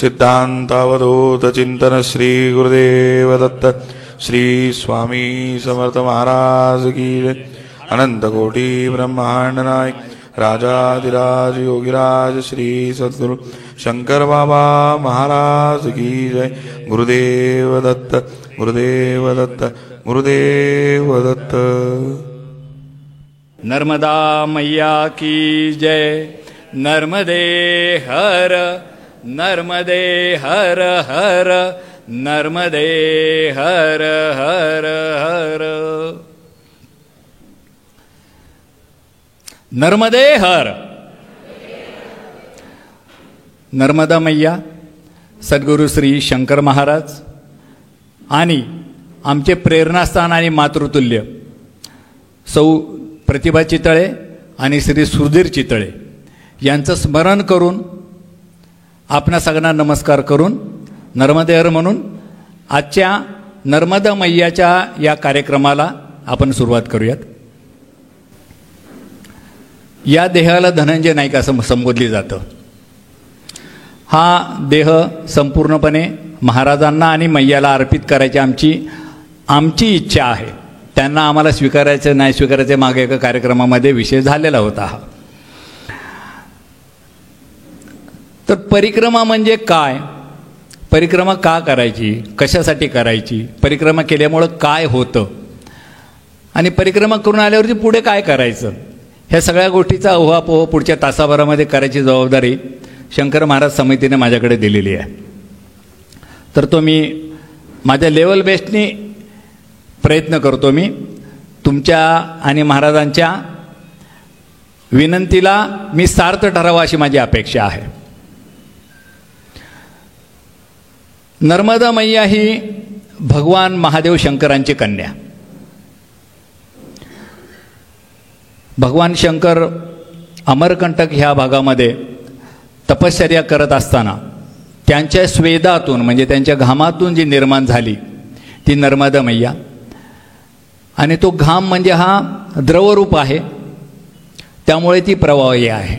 सिद्धांतावधूत चिंतन श्री गुरुदेव दत्त श्री स्वामी समर्थ महाराज की जय। अनंत कोटि ब्रह्मांड नायक राजाधिराज योगिराज श्री सद्गुरु शंकर बाबा महाराज की जय। गुरुदेव दत्त गुरुदेव दत्त गुरुदेव दत्त। नर्मदा मैया की जय। नर्मदे हर नर्मदे हर हर नर्मदे हर हर हर। नर्मदे हर। नर्मदा मैया सद्गुरु श्री शंकर महाराज आणि आमचे प्रेरणास्थान आणि मातृतुल्य सौ प्रतिभा चितळे आणि श्री सुधीर चितळे यांचं स्मरण करून आपणा सगळ्यांना नमस्कार करून नर्मदेहर म्हणून आजच्या नर्मदा मैयाच्या या कार्यक्रमाला आपण सुरुवात करूयात। या देहाला धनंजय नाईक असं संबोधले जातं। हा देह संपूर्णपणे महाराजांना आणि मैयाला अर्पित करायची आमची इच्छा आहे। त्यांना आम्हाला स्वीकारायचं नाही स्वीकारायचं मागे एका कार्यक्रमामध्ये विषय झालेला होता। हा तर परिक्रमा म्हणजे काय, परिक्रमा का करायची, कशासाठी करायची, परिक्रमा केल्यामुळं काय होतं आणि परिक्रमा करून आल्यावरती पुढे काय करायचं, ह्या सगळ्या गोष्टीचा उहापोह पुढच्या तासाभरामध्ये करायची जबाबदारी शंकर महाराज समितीने माझ्याकडे दिलेली आहे। तर तो मी माझ्या लेवल बेस्टनी प्रयत्न करतो। मी तुमच्या आणि महाराजांच्या विनंतीला मी सार्थ ठरावा अशी माझी अपेक्षा आहे। नर्मदा मैया ही भगवान महादेव शंकरांची कन्या। भगवान शंकर अमरकंटक ह्या भागामध्ये तपश्चर्या करत असताना त्यांच्या स्वेदातून म्हणजे त्यांच्या घामातून जी निर्माण झाली ती नर्मदा मैया। आणि तो घाम म्हणजे हा द्रवरूप आहे त्यामुळे ती प्रवाही आहे।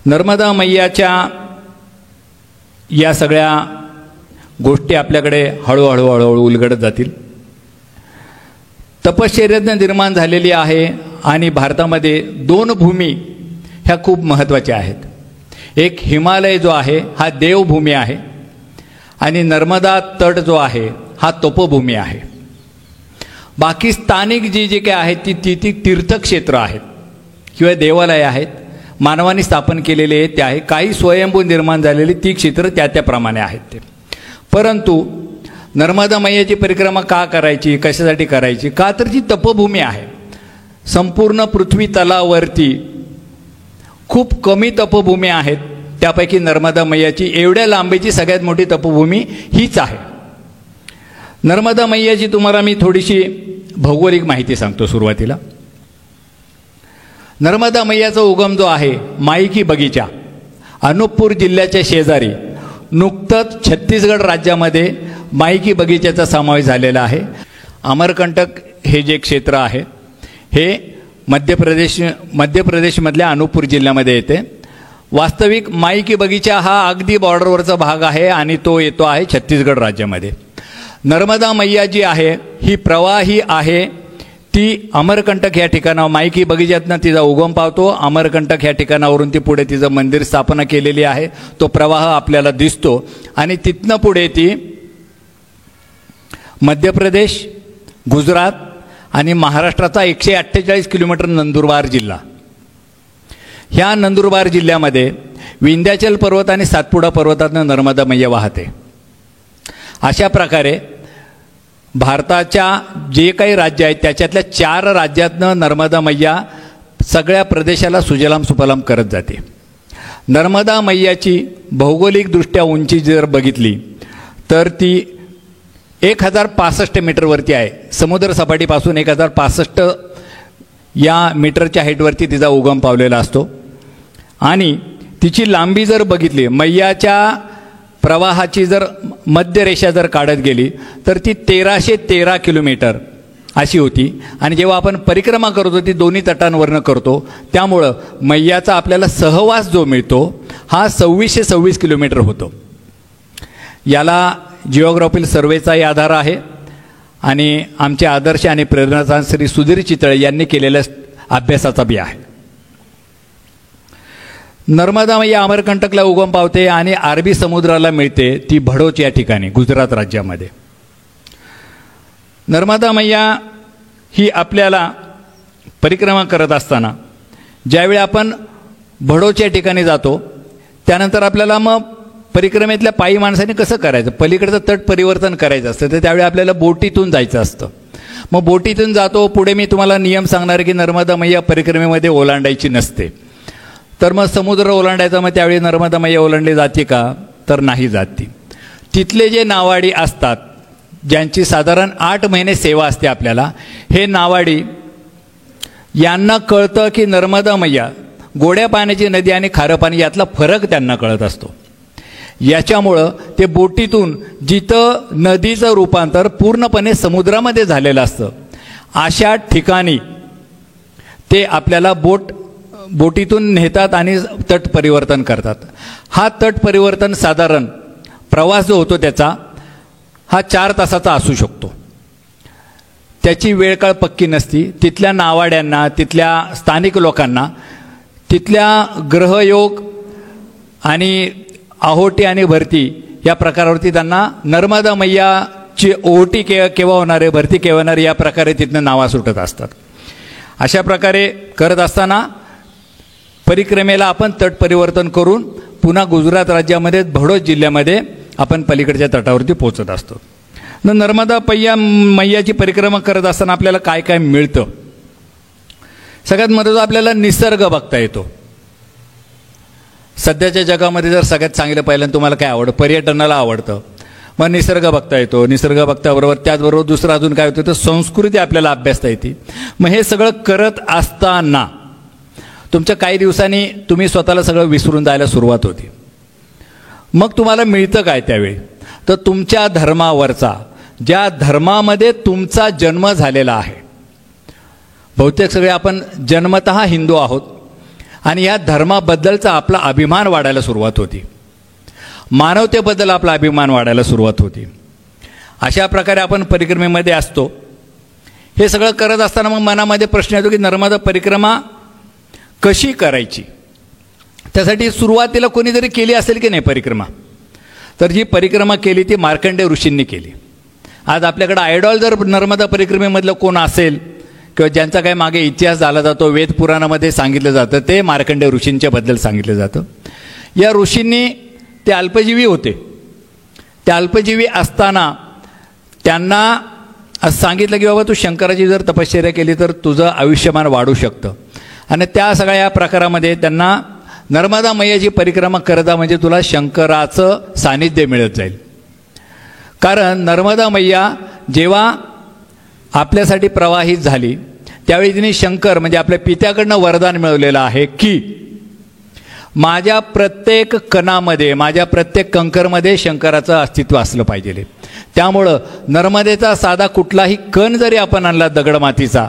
नर्मदा मैयाच्या या सगळ्या गोष्टी आपल्याकडे हळूहळू हळूहळू उलगडत जातील। तपश्चर्यातून निर्माण झालेली आहे आणि भारतामध्ये दोन भूमी ह्या खूप महत्त्वाच्या आहेत। एक हिमालय जो आहे हा देवभूमी आहे आणि नर्मदा तट जो आहे हा तपोभूमी आहे। बाकी स्थानिक जी काही आहेत ती तीर्थक्षेत्र आहेत किंवा देवालय आहेत, मानवाने स्थापन केलेले आहेत ते आहे। काही स्वयंभू निर्माण झालेली ती क्षेत्र त्याप्रमाणे आहेत ते। परंतु नर्मदा मैयाची परिक्रमा का करायची, कशासाठी करायची, का तर ती तपभूमी आहे। संपूर्ण पृथ्वी तलावरती खूप कमी तपभूमी आहेत, त्यापैकी नर्मदा मैयाची एवढ्या लांबीची सगळ्यात मोठी तपभूमी हीच आहे। नर्मदा मैयाची तुम्हाला मी थोडीशी भौगोलिक माहिती सांगतो सुरुवातीला। नर्मदा मैयाचा उगम जो आहे माईकी बगीचा अनूपपूर जिल्ह्याच्या शेजारी नुकतंच छत्तीसगड राज्यामध्ये माईकी बगीच्याचा समावेश झालेला आहे। अमरकंटक हे जे क्षेत्र आहे हे मध्य प्रदेशमधल्या अनूपपूर जिल्ह्यामध्ये येते। वास्तविक माईकी बगीचा हा अगदी बॉर्डरवरचा भाग आहे आणि तो येतो आहे छत्तीसगड राज्यामध्ये। नर्मदा मैया जी आहे ही प्रवाही आहे, ती अमरकंटक या ठिकाणावर माईकी बगीच्यातनं तिचा उगम पावतो। अमरकंटक ह्या ठिकाणावरून ती पुढे तिचं मंदिर स्थापना केलेली आहे, तो प्रवाह आपल्याला दिसतो आणि तिथनं पुढे ती मध्य प्रदेश, गुजरात आणि महाराष्ट्राचा 148 किलोमीटर नंदुरबार जिल्हा, ह्या नंदुरबार जिल्ह्यामध्ये विंध्याचल पर्वत आणि सातपुडा पर्वतातनं नर्मदा मैया वाहते। अशा प्रकारे भारताच्या जे काही राज्य आहेत त्याच्यातल्या 4 राज्यातनं नर्मदा मैया सगळ्या प्रदेशाला सुजलाम सुफलाम करत जाते। नर्मदा मैयाची भौगोलिकदृष्ट्या उंची जर बघितली तर ती 1065 मीटरवरती आहे। समुद्र सपाटीपासून 1065 या मीटरच्या हाईटवरती तिचा उगम पावलेला असतो आणि तिची लांबी जर बघितली, मैयाच्या प्रवाहाची जर मध्यरेषा जर काढत गेली तर ती 1313 किलोमीटर अशी होती। आणि जेव्हा आपण परिक्रमा करतो ती दोन्ही तटांवरनं करतो, त्यामुळं मैयाचा आपल्याला सहवास जो मिळतो हा 2626 किलोमीटर होतो. याला जिओग्राफिकल सर्वेचाही आधार आहे आणि आमचे आदर्श आणि प्रेरणास्थान श्री सुधीर चितळे यांनी केलेल्या अभ्यासाचा बी आहे. नर्मदा मैया अमरकंटकला उगम पावते आणि अरबी समुद्राला मिळते ती भडोच या ठिकाणी गुजरात राज्यामध्ये. नर्मदा मैया ही आपल्याला परिक्रमा करत असताना ज्यावेळी आपण भडोच या ठिकाणी जातो त्यानंतर आपल्याला मग परिक्रमेतल्या पायी माणसाने कसं करायचं, पलीकडचं तट परिवर्तन करायचं असतं, तर त्यावेळी आपल्याला बोटीतून जायचं असतं. मग बोटीतून जातो. पुढे मी तुम्हाला नियम सांगणार की नर्मदा मैया परिक्रमेमध्ये ओलांडायची नसते. तर मग समुद्र ओलांडायचा, मग त्यावेळी नर्मदा मैया ओलांडली जाते का, तर नाही जाती. तिथले जे नावाडी असतात ज्यांची साधारण 8 महिने सेवा असते आपल्याला, हे नावाडी यांना कळतं की नर्मदा मैया गोड्या पाण्याची नदी आणि खारं पाणी यातला फरक त्यांना कळत असतो. याच्यामुळं ते बोटीतून जिथं नदीचं रूपांतर पूर्णपणे समुद्रामध्ये झालेलं असतं अशा ठिकाणी ते आपल्याला बोटीतून नेतात आणि तट परिवर्तन करतात. हा तट परिवर्तन साधारण प्रवास जो होतो त्याचा हा 4 तासाचा असू शकतो. त्याची वेळ काळ पक्की नसती. तिथल्या नावाड्यांना, तिथल्या स्थानिक लोकांना तिथल्या ग्रहयोग आणि आहोटी आणि भरती या प्रकारावरती त्यांना नर्मदा मैयाची ओहोटी केव्हा होणार आहे, भरती केव्हा होणार या प्रकारे तिथनं नावा सुटत असतात. अशा प्रकारे करत असताना परिक्रमेला आपण तट परिवर्तन करून पुन्हा गुजरात राज्यामध्ये भडोच जिल्ह्यामध्ये आपण पलीकडच्या तटावरती पोहोचत असतो. नर्मदा मैयाची परिक्रमा करत असताना आपल्याला काय काय मिळतं. सगळ्यात महत्त्वाचं आपल्याला निसर्ग बघता येतो. सध्याच्या जगामध्ये जर सगळ्यात चांगलं पाहिलं तुम्हाला काय आवडतं, पर्यटनाला आवडतं, मग निसर्ग बघता येतो. निसर्ग बघताबरोबर त्याचबरोबर दुसरं अजून काय होतं तर संस्कृती आपल्याला अभ्यासता येते. मग हे सगळं करत असताना तुमच्या काही दिवसांनी तुम्ही स्वतःला सगळं विसरून जायला सुरुवात होती. मग तुम्हाला मिळतं काय त्यावेळी, तर तुमच्या धर्मावरचा, ज्या धर्मामध्ये तुमचा जन्म झालेला आहे. बहुतेक सगळे आपण जन्मतः हिंदू आहोत आणि या धर्माबद्दलचा आपला अभिमान वाढायला सुरुवात होती. मानवतेबद्दल आपला अभिमान वाढायला सुरुवात होती. अशा प्रकारे आपण परिक्रमेमध्ये असतो. हे सगळं करत असताना मग मनामध्ये प्रश्न येतो की नर्मदा परिक्रमा कशी करायची. त्यासाठी सुरुवातीला कोणीतरी केली असेल की नाही परिक्रमा, तर जी परिक्रमा केली ती मार्कंडेय ऋषींनी केली. आज आपल्याकडे आयडॉल जर नर्मदा परिक्रमेमधलं कोण असेल किंवा ज्यांचा काही मागे इतिहास झाला जातो, वेद पुराणामध्ये सांगितलं जातं, ते मार्कंडेय ऋषींच्या बद्दल सांगितलं जातं. या ऋषींनी ते अल्पजीवी होते. ते अल्पजीवी असताना त्यांना असं सांगितलं की बाबा तू शंकराची जर तपश्चर्या केली तर तुझं आयुष्यमान वाढू शकतं. आणि त्या सगळ्या या प्रकारामध्ये त्यांना नर्मदा मैयाची परिक्रमा करता म्हणजे तुला शंकराचं सानिध्य मिळत जाईल. कारण नर्मदा मैया जेव्हा आपल्यासाठी प्रवाहित झाली त्यावेळी तिने शंकर म्हणजे आपल्या पित्याकडनं वरदान मिळवलेलं आहे की माझ्या प्रत्येक कणामध्ये, माझ्या प्रत्येक कंकरमध्ये शंकराचं अस्तित्व असलं पाहिजे. त्यामुळं नर्मदेचा साधा कुठलाही कण जरी आपण आणला दगडमातीचा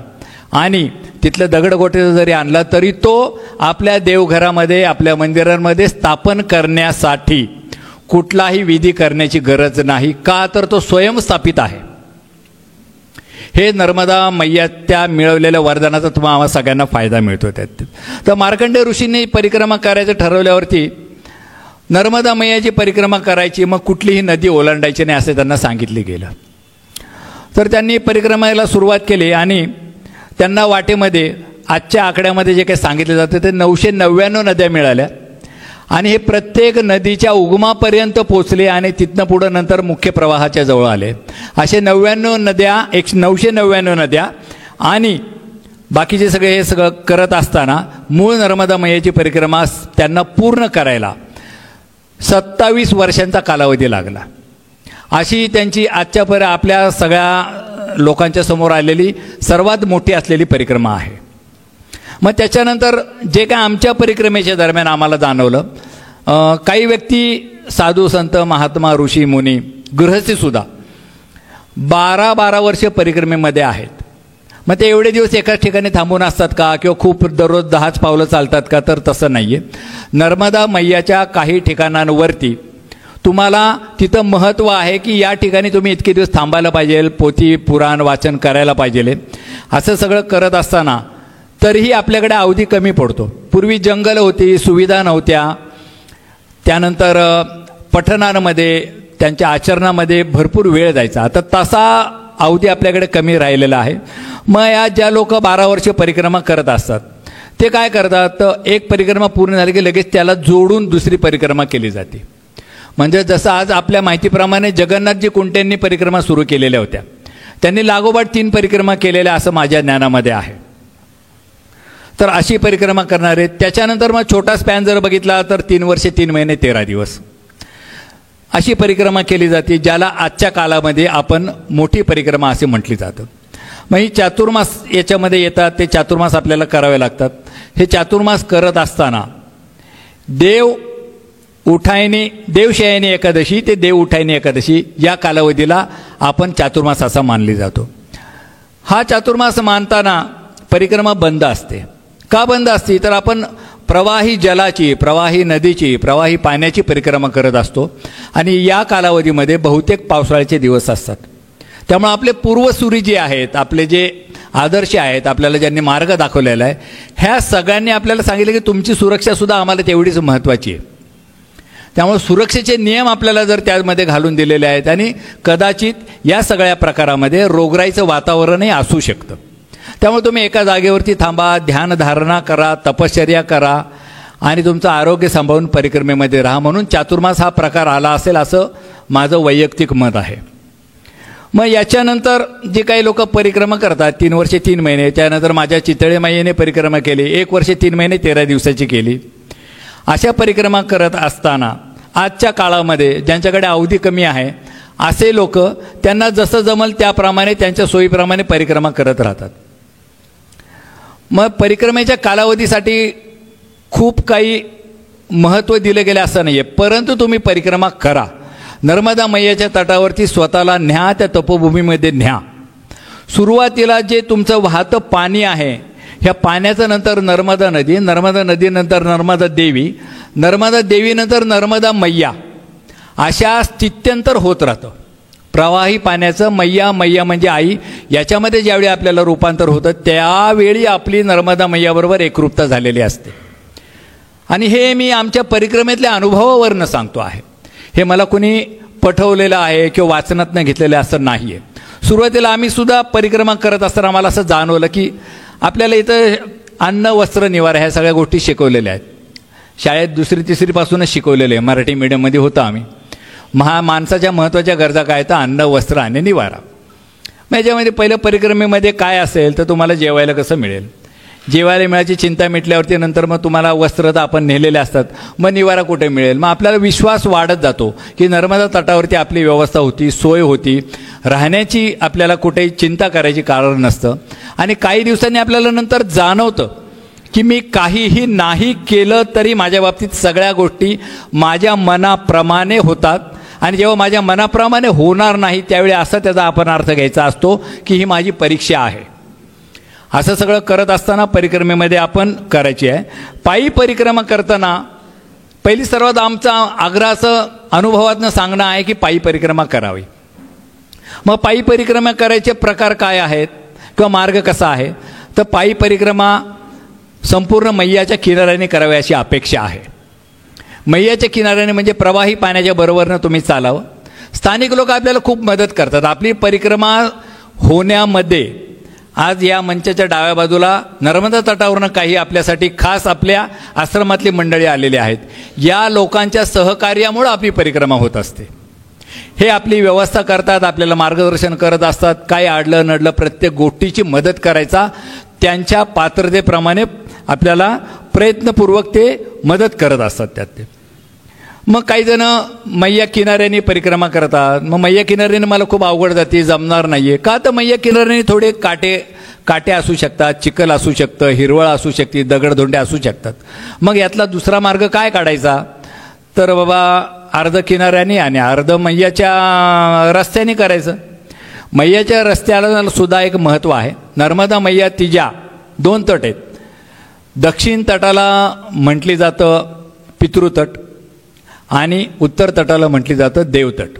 आणि तिथलं दगडगोटे जरी आणला तरी तो आपल्या देवघरामध्ये, आपल्या मंदिरांमध्ये स्थापन करण्यासाठी कुठलाही विधी करण्याची गरज नाही. का तर तो स्वयंस्थापित आहे. हे नर्मदा मैया त्या मिळवलेल्या वरदानाचा तुम्हाला सगळ्यांना फायदा मिळतो त्यात. तर मार्कंडेय ऋषींनी परिक्रमा करायचं ठरवल्यावरती नर्मदा मैयाची परिक्रमा करायची, मग कुठलीही नदी ओलांडायची नाही असे त्यांना सांगितले गेलं. तर त्यांनी परिक्रमेला सुरुवात केली आणि त्यांना वाटेमध्ये आजच्या आकड्यामध्ये जे काही सांगितलं जातं ते 999 नद्या मिळाल्या आणि हे प्रत्येक नदीच्या उगमापर्यंत पोचले आणि तिथनं पुढं नंतर मुख्य प्रवाहाच्या जवळ आले. असे 99 नद्या, 999 नद्या आणि बाकीचे सगळे हे सगळं करत असताना मूळ नर्मदा मैयाची परिक्रमा त्यांना पूर्ण करायला 27 वर्षांचा कालावधी लागला. अशी त्यांची आजच्यापर्यंत आपल्या सगळ्या लोकांच्या समोर आलेली सर्वात मोठी असलेली परिक्रमा आहे. मग त्याच्यानंतर जे काय आमच्या परिक्रमेच्या दरम्यान आम्हाला जाणवलं, काही व्यक्ती साधू संत महात्मा ऋषी मुनी गृहस्थीसुद्धा 12-12 वर्ष परिक्रमेमध्ये आहेत. मग ते एवढे दिवस एकाच ठिकाणी थांबून असतात का किंवा खूप दररोज 10च पावलं चालतात का? तर तसं नाही आहे. नर्मदा मैयाच्या काही ठिकाणांवरती तुम्हाला तिथं महत्त्व आहे की या ठिकाणी तुम्ही इतके दिवस थांबायला पाहिजे, पोथी पुराण वाचन करायला पाहिजे. असं सगळं करत असताना तरीही आपल्याकडे अवधी कमी पडतो. पूर्वी जंगल होती, सुविधा नव्हत्या, त्यानंतर पठणांमध्ये त्यांच्या आचरणामध्ये भरपूर वेळ जायचा. आता तसा अवधी आपल्याकडे कमी राहिलेला आहे. मग या ज्या लोक 12 वर्ष परिक्रमा करत असतात ते काय करतात, तर एक परिक्रमा पूर्ण झाली की लगेच त्याला जोडून दुसरी परिक्रमा केली जाते. म्हणजे जसं आज आपल्या माहितीप्रमाणे जगन्नाथजी कुंटेंनी परिक्रमा सुरू केलेल्या होत्या, त्यांनी लागोपाठ 3 परिक्रमा केलेल्या असं माझ्या ज्ञानामध्ये आहे. तर अशी परिक्रमा करणारे. त्याच्यानंतर मग छोटा स्पॅन जर बघितला तर 3 वर्षे 3 महिने 13 दिवस अशी परिक्रमा केली जाते, ज्याला आजच्या काळामध्ये आपण मोठी परिक्रमा असे म्हटली जातं. मग ही चातुर्मास याच्यामध्ये येतात. ते चातुर्मास आपल्याला करावे लागतात. हे चातुर्मास करत असताना देवशयनी एकादशी ते देव उठायनी एकादशी या कालावधीला आपण चातुर्मास असा मानली जातो. हा चातुर्मास मानताना परिक्रमा बंद असते. का बंद असते, तर आपण प्रवाही जलाची, प्रवाही नदीची, प्रवाही पाण्याची परिक्रमा करत असतो आणि या कालावधीमध्ये बहुतेक पावसाळ्याचे दिवस असतात. त्यामुळे आपले पूर्वसुरी जे आहेत, आपले जे आदर्श आहेत, आपल्याला ज्यांनी मार्ग दाखवलेला आहे, ह्या सगळ्यांनी आपल्याला सांगितलं की तुमची सुरक्षासुद्धा आम्हाला तेवढीच महत्त्वाची आहे. त्यामुळे सुरक्षेचे नियम आपल्याला जर त्यामध्ये घालून दिलेले आहेत आणि कदाचित या सगळ्या प्रकारामध्ये रोगराईचं वातावरणही असू शकतं. त्यामुळे तुम्ही एका जागेवरती थांबा, ध्यानधारणा करा, तपश्चर्या करा आणि तुमचं आरोग्य सांभाळून परिक्रमेमध्ये राहा. म्हणून चातुर्मास हा प्रकार आला असेल असं माझं वैयक्तिक मत आहे. मग याच्यानंतर जे काही लोक परिक्रमा करतात 3 वर्षे 3 महिने, त्यानंतर माझ्या चितळे माईने परिक्रमा केली 1 वर्षे 3 महिने 13 दिवसाची केली. अशा परिक्रमा करत असताना आजच्या काळामध्ये ज्यांच्याकडे अवधी कमी आहे असे लोक त्यांना जसं जमल त्याप्रमाणे त्यांच्या सोयीप्रमाणे परिक्रमा करत राहतात. मग परिक्रमेच्या कालावधीसाठी खूप काही महत्त्व दिलं गेलं असं नाही आहे, परंतु तुम्ही परिक्रमा करा. नर्मदा मैयाच्या तटावरती स्वतःला न्या, त्या तपोभूमीमध्ये न्या. सुरुवातीला जे तुमचं वाहतं पाणी आहे, ह्या पाण्याचं नंतर नर्मदा नदी, नर्मदा नदीनंतर नर्मदा देवी, नर्मदा देवीनंतर नर्मदा मैया, अशा स्थित्यंतर होत राहतं. प्रवाही पाण्याचं मैया, मैया म्हणजे आई, याच्यामध्ये ज्यावेळी आपल्याला रूपांतर होतं त्यावेळी आपली नर्मदा मैयाबरोबर एकरूपता झालेली असते. आणि हे मी आमच्या परिक्रमेतल्या अनुभवावरनं सांगतो आहे. हे मला कुणी पठवलेलं आहे किंवा वाचनातनं घेतलेलं असं नाही आहे. सुरुवातीला आम्ही सुद्धा परिक्रमा करत असताना आम्हाला असं जाणवलं की आपल्याला इथं अन्न, वस्त्र, निवारा ह्या सगळ्या गोष्टी शिकवलेल्या आहेत. शाळेत 2री 3री पासूनच शिकवलेलं आहे. मराठी मीडियममध्ये होतं आम्ही. माणसाच्या महत्त्वाच्या गरजा काय, तर अन्न, वस्त्र आणि निवारा. मग याच्यामध्ये पहिलं परिक्रमेमध्ये काय असेल तर तुम्हाला जेवायला कसं मिळेल, जेवायला मिळायची चिंता मिटल्यावरती नंतर मग तुम्हाला वस्त्र तर आपण नेलेले असतात, मग निवारा कुठे मिळेल. मग आपल्याला विश्वास वाढत जातो की नर्मदा तटावरती आपली व्यवस्था होती, सोय होती, राहण्याची आपल्याला कुठेही चिंता करायची कारण नसतं. आणि काही दिवसांनी आपल्याला नंतर जाणवतं की मी काहीही नाही केलं तरी माझ्या बाबतीत सगळ्या गोष्टी माझ्या मनाप्रमाणे होतात. आणि जेव्हा माझ्या मनाप्रमाणे होणार नाही त्यावेळी असा त्याचा आपण अर्थ घ्यायचा असतो की ही माझी परीक्षा आहे. असं सगळं करत असताना परिक्रमेमध्ये आपण करायची आहे. पायी परिक्रमा करताना पहिली सर्वात आमचा आग्रहाचं अनुभवातनं सांगणं आहे की पायी परिक्रमा करावी. मग पायी परिक्रमा करायचे प्रकार काय आहेत किंवा मार्ग कसा आहे, तर पायी परिक्रमा संपूर्ण मैयाच्या किनाऱ्याने करावी अशी अपेक्षा आहे. मैयाच्या किनाऱ्याने म्हणजे प्रवाही पाण्याच्या बरोबरनं तुम्ही चालावं. स्थानिक लोक आपल्याला खूप मदत करतात आपली परिक्रमा होण्यामध्ये. आज या मंचाच्या डाव्या बाजूला नर्मदा तटावरनं काही आपल्यासाठी खास आपल्या आश्रमातली मंडळी आलेली आहेत. या लोकांच्या सहकार्यामुळे आपली परिक्रमा होत असते. हे आपली व्यवस्था करतात, आपल्याला मार्गदर्शन करत असतात. काय अडलं नडलं प्रत्येक गोष्टीची मदत करायचा त्यांच्या पात्रतेप्रमाणे आपल्याला प्रयत्नपूर्वक ते मदत करत असतात त्यात ते. मग काही जण मैया किनाऱ्याने परिक्रमा करतात. मग मैया किनाऱ्याने मला खूप अवघड जाते, जमणार नाही आहे का, तर मैया किनाऱ्याने थोडे काटे असू शकतात, चिखल असू शकतं, हिरवळ असू शकते, दगडधोंडे असू शकतात. मग यातला दुसरा मार्ग काय काढायचा, तर बाबा अर्ध किनाऱ्याने आणि अर्ध मैयाच्या रस्त्याने करायचं. मैयाच्या रस्त्याला सुद्धा एक महत्त्व आहे. नर्मदा मैया तिच्या 2 तट आहेत. दक्षिण तटाला म्हटली जातं पितृतट आणि उत्तर तटाला म्हटली जातं देवतट.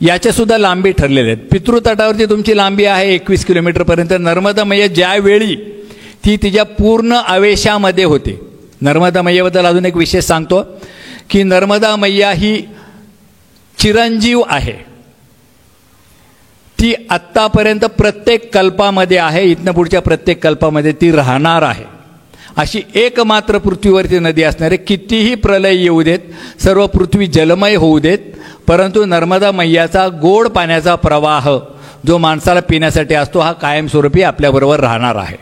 याच्यासुद्धा लांबी ठरलेल्या आहेत. पितृतटावरती तुमची लांबी आहे 21 किलोमीटरपर्यंत. नर्मदा मैया ज्यावेळी ती तिच्या पूर्ण आवेशामध्ये होते. नर्मदा मैयाबद्दल अजून एक विशेष सांगतो की नर्मदा मैया ही चिरंजीव आहे. ती आत्तापर्यंत प्रत्येक कल्पामध्ये आहे, इथनं पुढच्या प्रत्येक कल्पामध्ये ती राहणार आहे. अशी एकमात्र पृथ्वीवरती नदी असणारे. कितीही प्रलय येऊ देत, सर्व पृथ्वी जलमय होऊ देत, परंतु नर्मदा मैयाचा गोड पाण्याचा प्रवाह जो माणसाला पिण्यासाठी असतो हा कायमस्वरूपी आपल्याबरोबर राहणार आहे.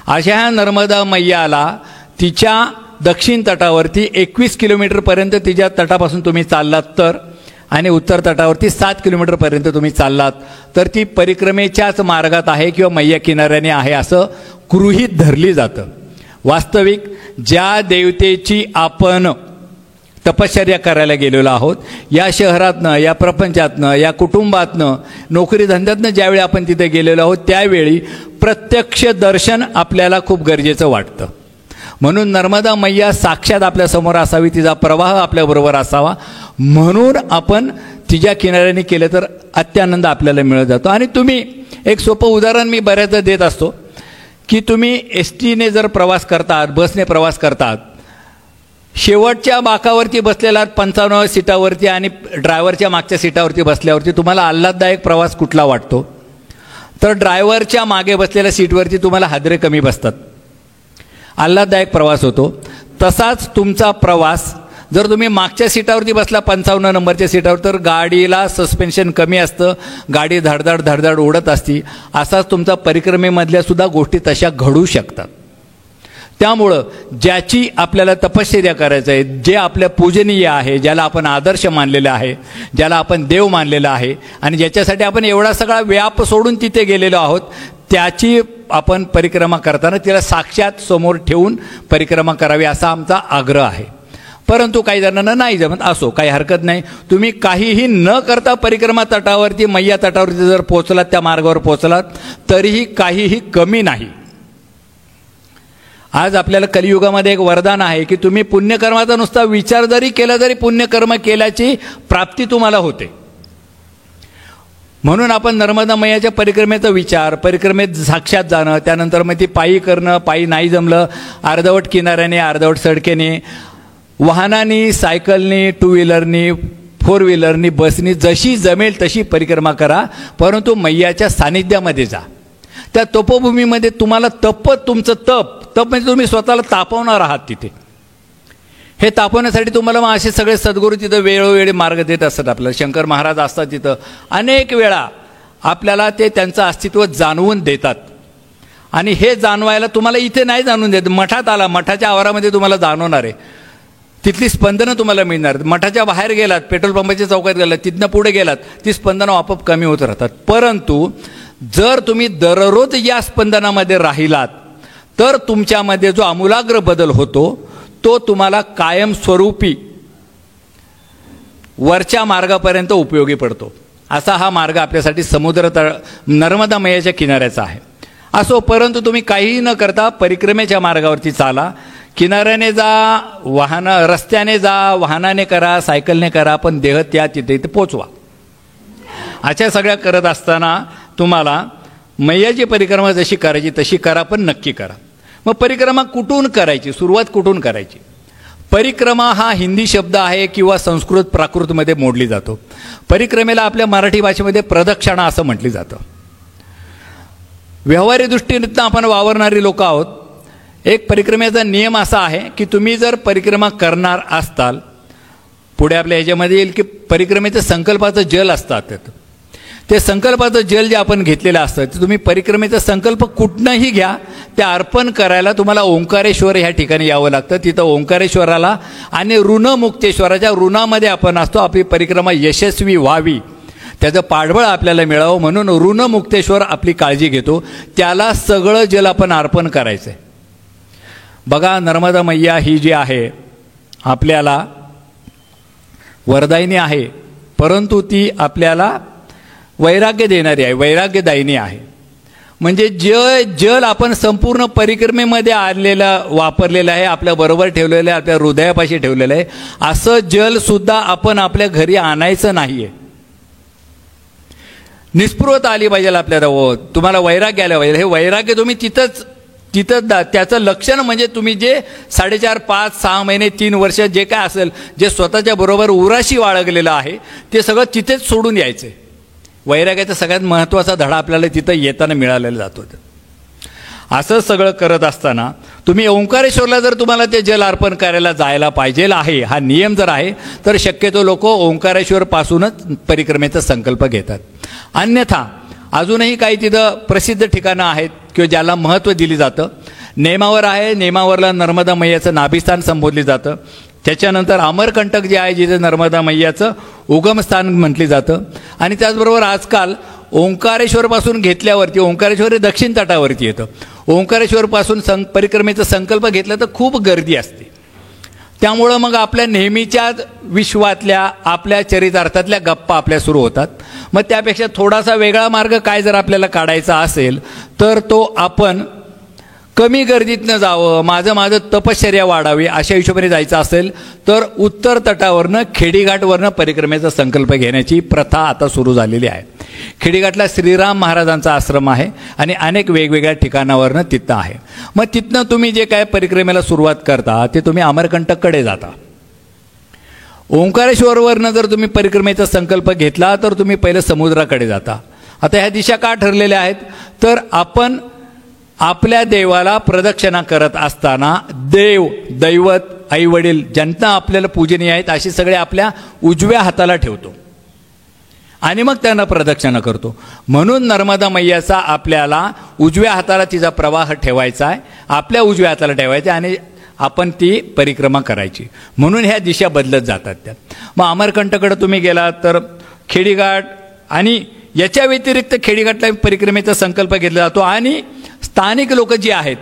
अशा ह्या नर्मदा मैयाला तिच्या दक्षिण तटावरती 21 किलोमीटरपर्यंत तिच्या तटापासून तुम्ही चाललात तर, आणि उत्तर तटावरती 7 किलोमीटरपर्यंत तुम्ही चाललात तर ती परिक्रमेच्याच मार्गात आहे किंवा मैया किनाऱ्याने आहे असं गृहीत धरली जातं. वास्तविक ज्या देवतेची आपण तपश्चर्या करायला गेलेलो आहोत, या शहरातनं, या प्रपंचातनं, या कुटुंबातनं, नोकरी धंद्यातनं ज्यावेळी आपण तिथे गेलेलो आहोत त्यावेळी प्रत्यक्ष दर्शन आपल्याला खूप गरजेचं वाटतं. म्हणून नर्मदा मैया साक्षात आपल्यासमोर असावी, तिचा प्रवाह आपल्याबरोबर असावा, म्हणून आपण तिच्या किनाऱ्याने केलं तर अत्यानंद आपल्याला मिळत जातो. आणि तुम्ही एक सोपं उदाहरण मी बऱ्याचदा देत असतो की तुम्ही एसटीने जर प्रवास करतात, बसने प्रवास करतात, शेवटच्या बाकावरती बसलेला 55 सीटावरती आणि ड्रायव्हरच्या मागच्या सीटावरती बसल्यावरती तुम्हाला आल्हाददायक प्रवास कुठला वाटतो? तर ड्रायव्हरच्या मागे बसलेल्या सीटवरती तुम्हाला हादरे कमी बसतात, आल्हाददायक प्रवास होतो. तसाच तुमचा प्रवास जर तुम्ही मागच्या सीटावरती बसला 55 नंबरच्या सीटावर तर गाडीला सस्पेन्शन कमी असतं, गाडी धडधड धडधड उडत असती. असाच तुमचा परिक्रमेमधल्या सुद्धा गोष्टी तशा घडू शकतात. त्यामुळं ज्याची आपल्याला तपश्चर्या करायचं आहे, जे आपल्या पूजनीय आहे, ज्याला आपण आदर्श मानलेलं आहे, ज्याला आपण देव मानलेलं आहे आणि ज्याच्यासाठी आपण एवढा सगळा व्याप सोडून तिथे गेलेलो आहोत, त्याची आपण परिक्रमा करताना तिला साक्षात समोर ठेवून परिक्रमा करावी असा आमचा आग्रह आहे. परंतु काही जणांना नाही जमत, असो, काही हरकत नाही. तुम्ही काहीही न करता परिक्रमा तटावरती, मैया तटावरती जर पोचलात, त्या मार्गावर पोचलात तरीही काहीही कमी नाही. आज आपल्याला कलियुगामध्ये एक वरदान आहे की तुम्ही पुण्यकर्माचा नुसता विचार जरी केला तरी पुण्यकर्म केल्याची प्राप्ती तुम्हाला होते. म्हणून आपण नर्मदा मैयाच्या परिक्रमेचा विचार, परिक्रमेत साक्षात जाणं, त्यानंतर मग ती पायी करणं, पायी नाही जमलं अर्धवट किनाऱ्याने, अर्धवट सडकेने, वाहनाने, सायकलनी, 2 व्हीलरनी, 4 व्हीलरनी, बसनी, जशी जमेल तशी परिक्रमा करा, परंतु मैयाच्या सानिध्यामध्ये जा. त्या तपोभूमीमध्ये तुम्हाला तुमचं तप म्हणजे तुम्ही स्वतःला तापवणार आहात तिथे. हे तापवण्यासाठी तुम्हाला मग असे सगळे सद्गुरू तिथं वेळोवेळी मार्ग देत असतात. आपल्याला शंकर महाराज असतात तिथं, अनेक वेळा आपल्याला ते त्यांचं अस्तित्व जाणवून देतात. आणि हे जाणवायला तुम्हाला इथे नाही जाणून देत, मठात आला, मठाच्या आवारामध्ये तुम्हाला जाणवणार आहे, तिथली स्पंदनं तुम्हाला मिळणार. मठाच्या बाहेर गेलात, पेट्रोल पंपाच्या चौकात गेलात, तिथनं पुढे गेलात, ती स्पंदनं आपोआप कमी होत राहतात. परंतु जर तुम्ही दररोज या स्पंदनामध्ये राहिलात तर तुमच्यामध्ये जो आमूलाग्र बदल होतो तो तुम्हाला कायमस्वरूपी वरच्या मार्गापर्यंत उपयोगी पडतो. असा हा मार्ग आपल्यासाठी नर्मदा मैयाच्या किनाऱ्याचा आहे. असो, परंतु तुम्ही काहीही न करता परिक्रमेच्या मार्गावरती चाला, किनाऱ्याने जा, रस्त्याने जा, वाहनाने करा, सायकलने करा, पण देह तिथे पोचवा. अशा सगळ्या करत असताना तुम्हाला मैयाची परिक्रमा जशी करायची तशी करा, पण नक्की करा. मग परिक्रमा कुठून करायची, सुरुवात कुठून करायची? परिक्रमा हा हिंदी शब्द आहे किंवा संस्कृत प्राकृतमध्ये मोडली जातो. परिक्रमेला आपल्या मराठी भाषेमध्ये प्रदक्षिणा असं म्हटली जातं. व्यवहारी दृष्टीने आपण वावरणारी लोक आहोत. एक परिक्रमेचा नियम असा आहे की तुम्ही जर परिक्रमा करणार असताल, पुढे आपल्या ह्याच्यामध्ये येईल की परिक्रमेचं संकल्पाचं जल असतात. ते संकल्पाचं जल जे आपण घेतलेलं असतं ते तुम्ही परिक्रमेचा संकल्प कुठनंही घ्या, ते अर्पण करायला तुम्हाला ओंकारेश्वर ह्या ठिकाणी यावं लागतं. तिथं ओंकारेश्वराला आणि ऋणमुक्तेश्वराच्या ऋणामध्ये आपण असतो. आपली परिक्रमा यशस्वी व्हावी, त्याचं पाठबळ आपल्याला मिळावं म्हणून ऋणमुक्तेश्वर आपली काळजी घेतो. त्याला सगळं जल आपण अर्पण करायचं आहे. बघा, नर्मदा मैया ही जी आहे आपल्याला वरदायिनी आहे, परंतु ती आपल्याला वैराग्य देणारी आहे, वैराग्यदायिनी आहे. म्हणजे जल आपण संपूर्ण परिक्रमेमध्ये आणलेलं वापरलेलं आहे, आपल्याबरोबर ठेवलेलं आहे, आपल्या हृदयापाशी ठेवलेलं आहे. असं जलसुद्धा आपण आपल्या घरी आणायचं नाही आहे. निस्पृहता आली पाहिजे आपल्याला. तुम्हाला वैराग्य आलं पाहिजे. हे वैराग्य तुम्ही तिथंच त्याचं लक्षण म्हणजे तुम्ही जे 4.5, 5, 6 महिने 3 वर्ष जे काय असेल, जे स्वतःच्या बरोबर उराशी बाळगलेलं आहे ते सगळं तिथेच सोडून यायचं. वैराग्याचा सगळ्यात महत्त्वाचा धडा आपल्याला तिथं येताना मिळालेला जातो. असं सगळं करत असताना तुम्ही ओंकारेश्वरला जर तुम्हाला ते जल अर्पण करायला जायला पाहिजे आहे, हा नियम जर आहे, तर शक्यतो लोक ओंकारेश्वरपासूनच परिक्रमेचा संकल्प घेतात. अन्यथा अजूनही काही तिथं प्रसिद्ध ठिकाणं आहेत किंवा ज्याला महत्त्व दिली जातं. नेमावर आहे, नेमावरला नर्मदा मैयाचं नाभिस्थान संबोधले जातं. त्याच्यानंतर अमरकंटक जे आहे, जिथे नर्मदा मैयाचं उगमस्थान म्हटली जातं. आणि त्याचबरोबर आजकाल ओंकारेश्वरपासून घेतल्यावरती, ओंकारेश्वर हे दक्षिण तटावरती येतं, ओंकारेश्वरपासून परिक्रमेचा संकल्प घेतला तर खूप गर्दी असते. त्यामुळं मग आपल्या नेहमीच्याच विश्वातल्या आपल्या चरितार्थातल्या गप्पा आपल्या सुरू होतात. मग त्यापेक्षा थोडासा वेगळा मार्ग काय जर आपल्याला काढायचा असेल तर तो आपण कमी गर्दीतनं जावं, माझं तपश्चर्या वाढावी अशा हिशोबाने जायचं असेल तर उत्तर तटावरनं खेडीघाटवरनं परिक्रमेचा संकल्प घेण्याची प्रथा आता सुरू झालेली आहे. खेडीघाटला श्रीराम महाराजांचा आश्रम आहे आणि अनेक वेगवेगळ्या ठिकाणावरनं तिथं आहे. मग तिथनं तुम्ही जे काय परिक्रमेला सुरुवात करता ते तुम्ही अमरकंटककडे जाता. ओंकारेश्वरवरनं जर तुम्ही परिक्रमेचा संकल्प घेतला तर तुम्ही पहिलं समुद्राकडे जाता. आता ह्या दिशा का ठरलेल्या आहेत तर आपण आपल्या देवाला प्रदक्षिणा करत असताना देव, दैवत, आईवडील ज्यांना आपल्याला पूजनीय आहेत असे सगळे आपल्या उजव्या हाताला ठेवतो आणि मग त्यांना प्रदक्षिणा करतो. म्हणून नर्मदा मैयाचा आपल्याला उजव्या हाताला तिचा प्रवाह ठेवायचा आहे, आपल्या उजव्या हाताला ठेवायचा आणि आपण ती परिक्रमा करायची. म्हणून ह्या दिशा बदलत जातात त्यात. मग अमरकंटकडे तुम्ही गेलात तर खेडीघाट आणि याच्या व्यतिरिक्त खेडीघाटला परिक्रमेचा संकल्प घेतला जातो. आणि स्थानिक लोक जी आहेत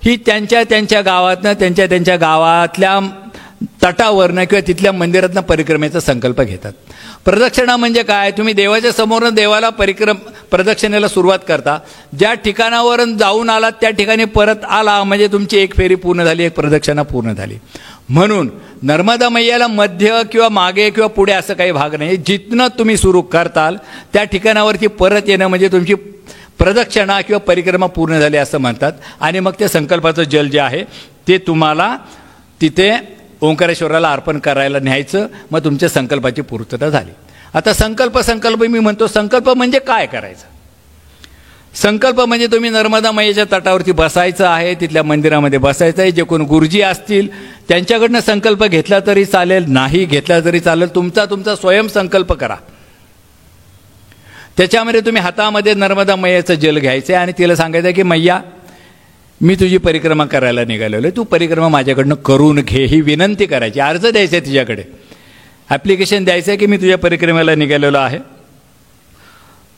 ही त्यांच्या गावातनं त्यांच्या गावातल्या तटावरनं किंवा तिथल्या मंदिरातनं परिक्रमेचा संकल्प घेतात. प्रदक्षिणा म्हणजे काय, तुम्ही देवाच्या समोरनं देवाला प्रदक्षिणेला सुरुवात करता. ज्या ठिकाणावरून जाऊन आलात त्या ठिकाणी परत आला म्हणजे तुमची एक फेरी पूर्ण झाली, एक प्रदक्षिणा पूर्ण झाली. म्हणून नर्मदा मैयाला मध्य किंवा मागे किंवा पुढे असं काही भाग नाही. जिथनं तुम्ही सुरू करताल त्या ठिकाणावरती परत येणं म्हणजे तुमची प्रदक्षिणा किंवा परिक्रमा पूर्ण झाली असं म्हणतात. आणि मग त्या संकल्पाचं जल जे आहे ते तुम्हाला तिथे ओंकारेश्वराला अर्पण करायला न्यायचं. मग तुमच्या संकल्पाची पूर्तता झाली. आता संकल्प मी म्हणतो, संकल्प म्हणजे काय करायचं. संकल्प म्हणजे तुम्ही नर्मदा मैयाच्या तटावरती बसायचं आहे, तिथल्या मंदिरामध्ये बसायचं आहे. जे कोण गुरुजी असतील त्यांच्याकडनं संकल्प घेतला तरी चालेल, नाही घेतला तरी चालेल. तुमचा स्वयंसंकल्प करा. त्याच्यामध्ये तुम्ही हातामध्ये नर्मदा मैयाचं जल घ्यायचं आहे आणि तिला सांगायचं की मैया, मी तुझी परिक्रमा करायला निघालेलो आहे, तू परिक्रमा माझ्याकडनं करून घे, ही विनंती करायची. अर्ज द्यायचा आहे तिच्याकडे, ॲप्लिकेशन द्यायचं आहे की मी तुझ्या परिक्रमेला निघालेलो आहे.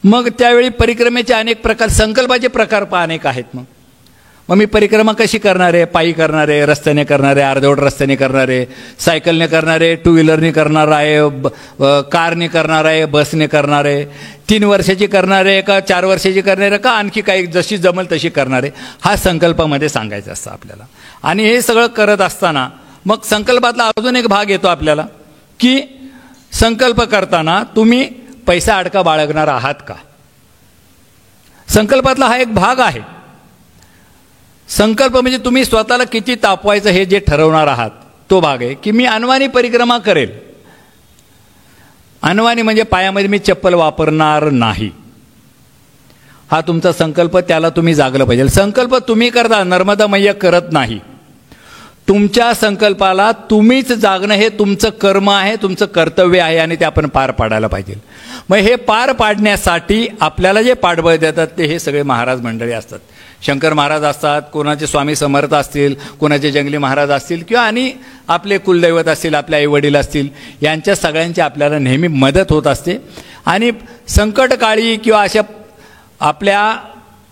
मग त्यावेळी परिक्रमेचे अनेक प्रकार, संकल्पाचे प्रकार अनेक आहेत. मग मी परिक्रमा कशी करणार आहे, पायी करणार आहे, रस्त्याने करणार आहे, अर्धवट रस्त्याने करणार आहे, सायकलने करणार आहे, 2 व्हीलरने करणार आहे, कारने करणार आहे, बसने करणार आहे, 3 वर्षाची करणार आहे का 4 वर्षाची करणार आहे का आणखी काही जशी जमल तशी करणार आहे, हा संकल्पामध्ये सांगायचं असतं आपल्याला. आणि हे सगळं करत असताना मग संकल्पातला अजून एक भाग येतो आपल्याला की संकल्प करताना तुम्ही पैसा अडका बाळगणार आहात का. संकल्पातला हा एक भाग आहे. संकल्प म्हणजे तुम्ही स्वतःला किती तापवायचं हे जे ठरवणार आहात तो भाग आहे की मी अनवाणी परिक्रमा करेल. अनवाणी म्हणजे पायामध्ये मी चप्पल वापरणार नाही, हा तुमचा संकल्प. त्याला तुम्ही जागलं पाहिजे. संकल्प तुम्ही करता, नर्मदा मैया करत नाही. तुमच्या संकल्पाला तुम्हीच जागणं हे तुमचं कर्म आहे, तुमचं कर्तव्य आहे आणि ते आपण पार पाडायला पाहिजे. मग हे पार पाडण्यासाठी आपल्याला जे पाठबळ देतात ते हे सगळे महाराज मंडळी असतात. शंकर महाराज असतात, कोणाचे स्वामी समर्थ असतील, कोणाचे जंगली महाराज असतील किंवा आणि आपले कुलदैवत असतील, आपले आईवडील असतील, यांच्या सगळ्यांची आपल्याला नेहमी मदत होत असते. आणि संकटकाळी किंवा अशा आपल्या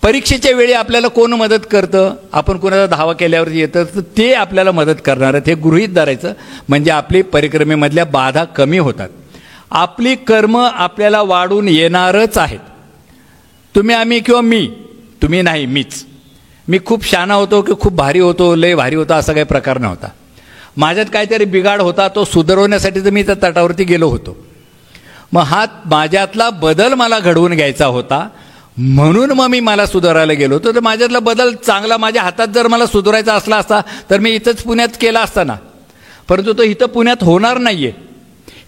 परीक्षेच्या वेळी आपल्याला कोण मदत करतं, आपण कोणाचा धावा केल्यावरती येतं तर ते आपल्याला मदत करणार आहेत हे गृहीत धरायचं. म्हणजे आपली परिक्रमेमधल्या बाधा कमी होतात. आपली कर्म आपल्याला वाढून येणारच आहेत. तुम्ही आम्ही किंवा मी, तुम्ही नाही मीच, मी खूप शहाणा होतो की खूप भारी होतो, लय भारी होता, असा काही प्रकार नव्हता. माझ्यात काहीतरी बिघाड होता, तो सुधारवण्यासाठी तर मी त्या तटावरती गेलो होतो. मग हा माझ्यातला बदल मला घडवून घ्यायचा होता, म्हणून मग मी मला सुधारायला गेलो होतो. तर माझ्यातला बदल चांगला माझ्या हातात जर मला सुधारायचा असला असता तर मी इथंच पुण्यात केला असता ना. परंतु तो इथं पुण्यात होणार नाही आहे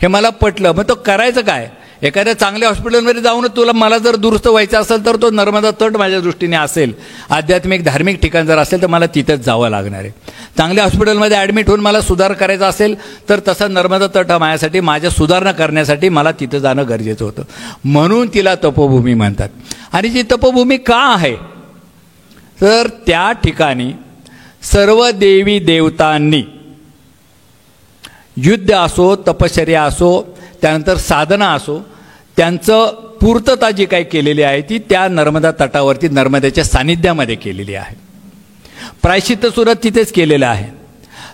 हे मला पटलं. मग तो करायचं काय? एखाद्या चांगल्या हॉस्पिटलमध्ये जाऊन मला जर दुरुस्त व्हायचं असेल तर तो नर्मदा तट माझ्या दृष्टीने असेल, आध्यात्मिक धार्मिक ठिकाण जर असेल तर मला तिथंच जावं लागणार आहे. चांगल्या हॉस्पिटलमध्ये ॲडमिट होऊन मला सुधार करायचा असेल तर तसा नर्मदा तट हा माझ्यासाठी, माझ्या सुधारणा करण्यासाठी मला तिथं जाणं गरजेचं होतं. म्हणून तिला तपोभूमी म्हणतात. आणि जी तपोभूमी का आहे तर त्या ठिकाणी सर्व देवी देवतांनी युद्ध असो, तपश्चर्या असो, त्यानंतर साधना असो, त्यांचं पूर्तता जी काही केलेली आहे ती त्या नर्मदा तटावरती नर्मदेच्या सानिध्यामध्ये केलेली आहे. प्रायश्चित्तसुद्धा तिथेच केलेलं आहे.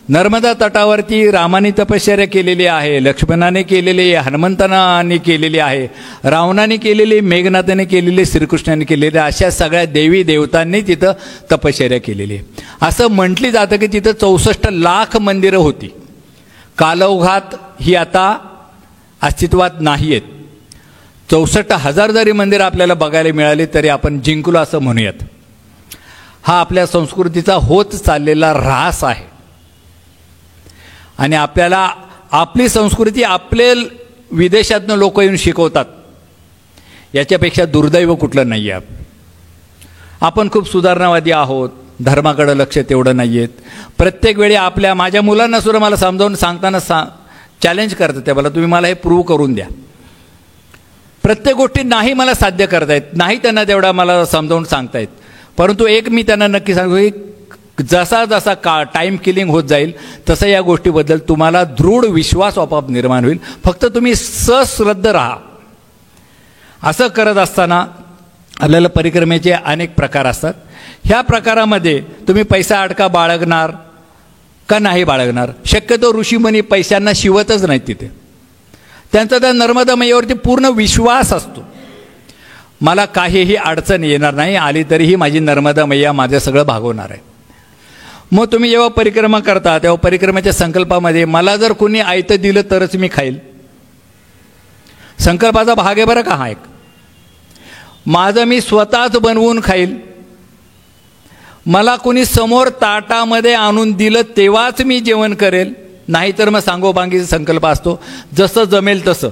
नर्मदा तटावरती रामाने तपश्चर्या केलेली आहे, लक्ष्मणाने केलेली आहे, हनुमंताने केलेली आहे, रावणाने केलेली, मेघनाथाने केलेली, श्रीकृष्णाने केलेली, अशा सगळ्या देवी देवतांनी तिथं तपश्चर्या केलेली आहे. असं म्हटली जातं की तिथं 64 लाख मंदिरं होती. कालौघात ही आता अस्तित्वात नाही आहेत. 64,000 जरी मंदिरं आपल्याला बघायला मिळाली तरी आपण जिंकलो असं म्हणूयात. हा आपल्या संस्कृतीचा होत चाललेला ऱ्हास आहे. आणि आपल्याला आपली संस्कृती आपले विदेशातनं लोक येऊन शिकवतात, याच्यापेक्षा दुर्दैव कुठलं नाही आहे. आपण खूप सुधारणावादी आहोत, धर्माकडं लक्ष तेवढं नाही आहेत. प्रत्येक वेळी माझ्या मुलांना सुद्धा मला समजावून सांगताना चॅलेंज करतात ते, मला तुम्ही मला हे प्रूव्ह करून द्या. प्रत्येक गोष्टी नाही मला साध्य करता येत, नाही त्यांना तेवढा मला समजावून सांगतायत. परंतु एक मी त्यांना नक्की सांगतो की जसा जसा टाईम किलिंग होत जाईल तसं या गोष्टीबद्दल तुम्हाला दृढ विश्वास आपोआप निर्माण होईल. फक्त तुम्ही सश्रद्ध राहा. असं करत असताना आपल्याला परिक्रमेचे अनेक प्रकार असतात. ह्या प्रकारामध्ये तुम्ही पैसा अडका बाळगणार का नाही बाळगणार? शक्यतो ऋषीमुनी पैशांना शिवतच नाहीत तिथे. त्यांचा त्या नर्मदा मैयावरती पूर्ण विश्वास असतो. मला काहीही अडचण येणार नाही, आली तरीही माझी नर्मदा मैया माझं सगळं भागवणार आहे. मग तुम्ही जेव्हा परिक्रमा करता तेव्हा परिक्रमेच्या संकल्पामध्ये मला जर कोणी आयतं दिलं तरच मी खाईल, संकल्पाचा भाग आहे बरं का हा एक. माझं मी स्वतःच बनवून खाईल. मला कोणी समोर ताटामध्ये आणून दिलं तेव्हाच मी जेवण करेल, नाहीतर मग सांगोपांगीचा संकल्प असतो, जसं जमेल तसं.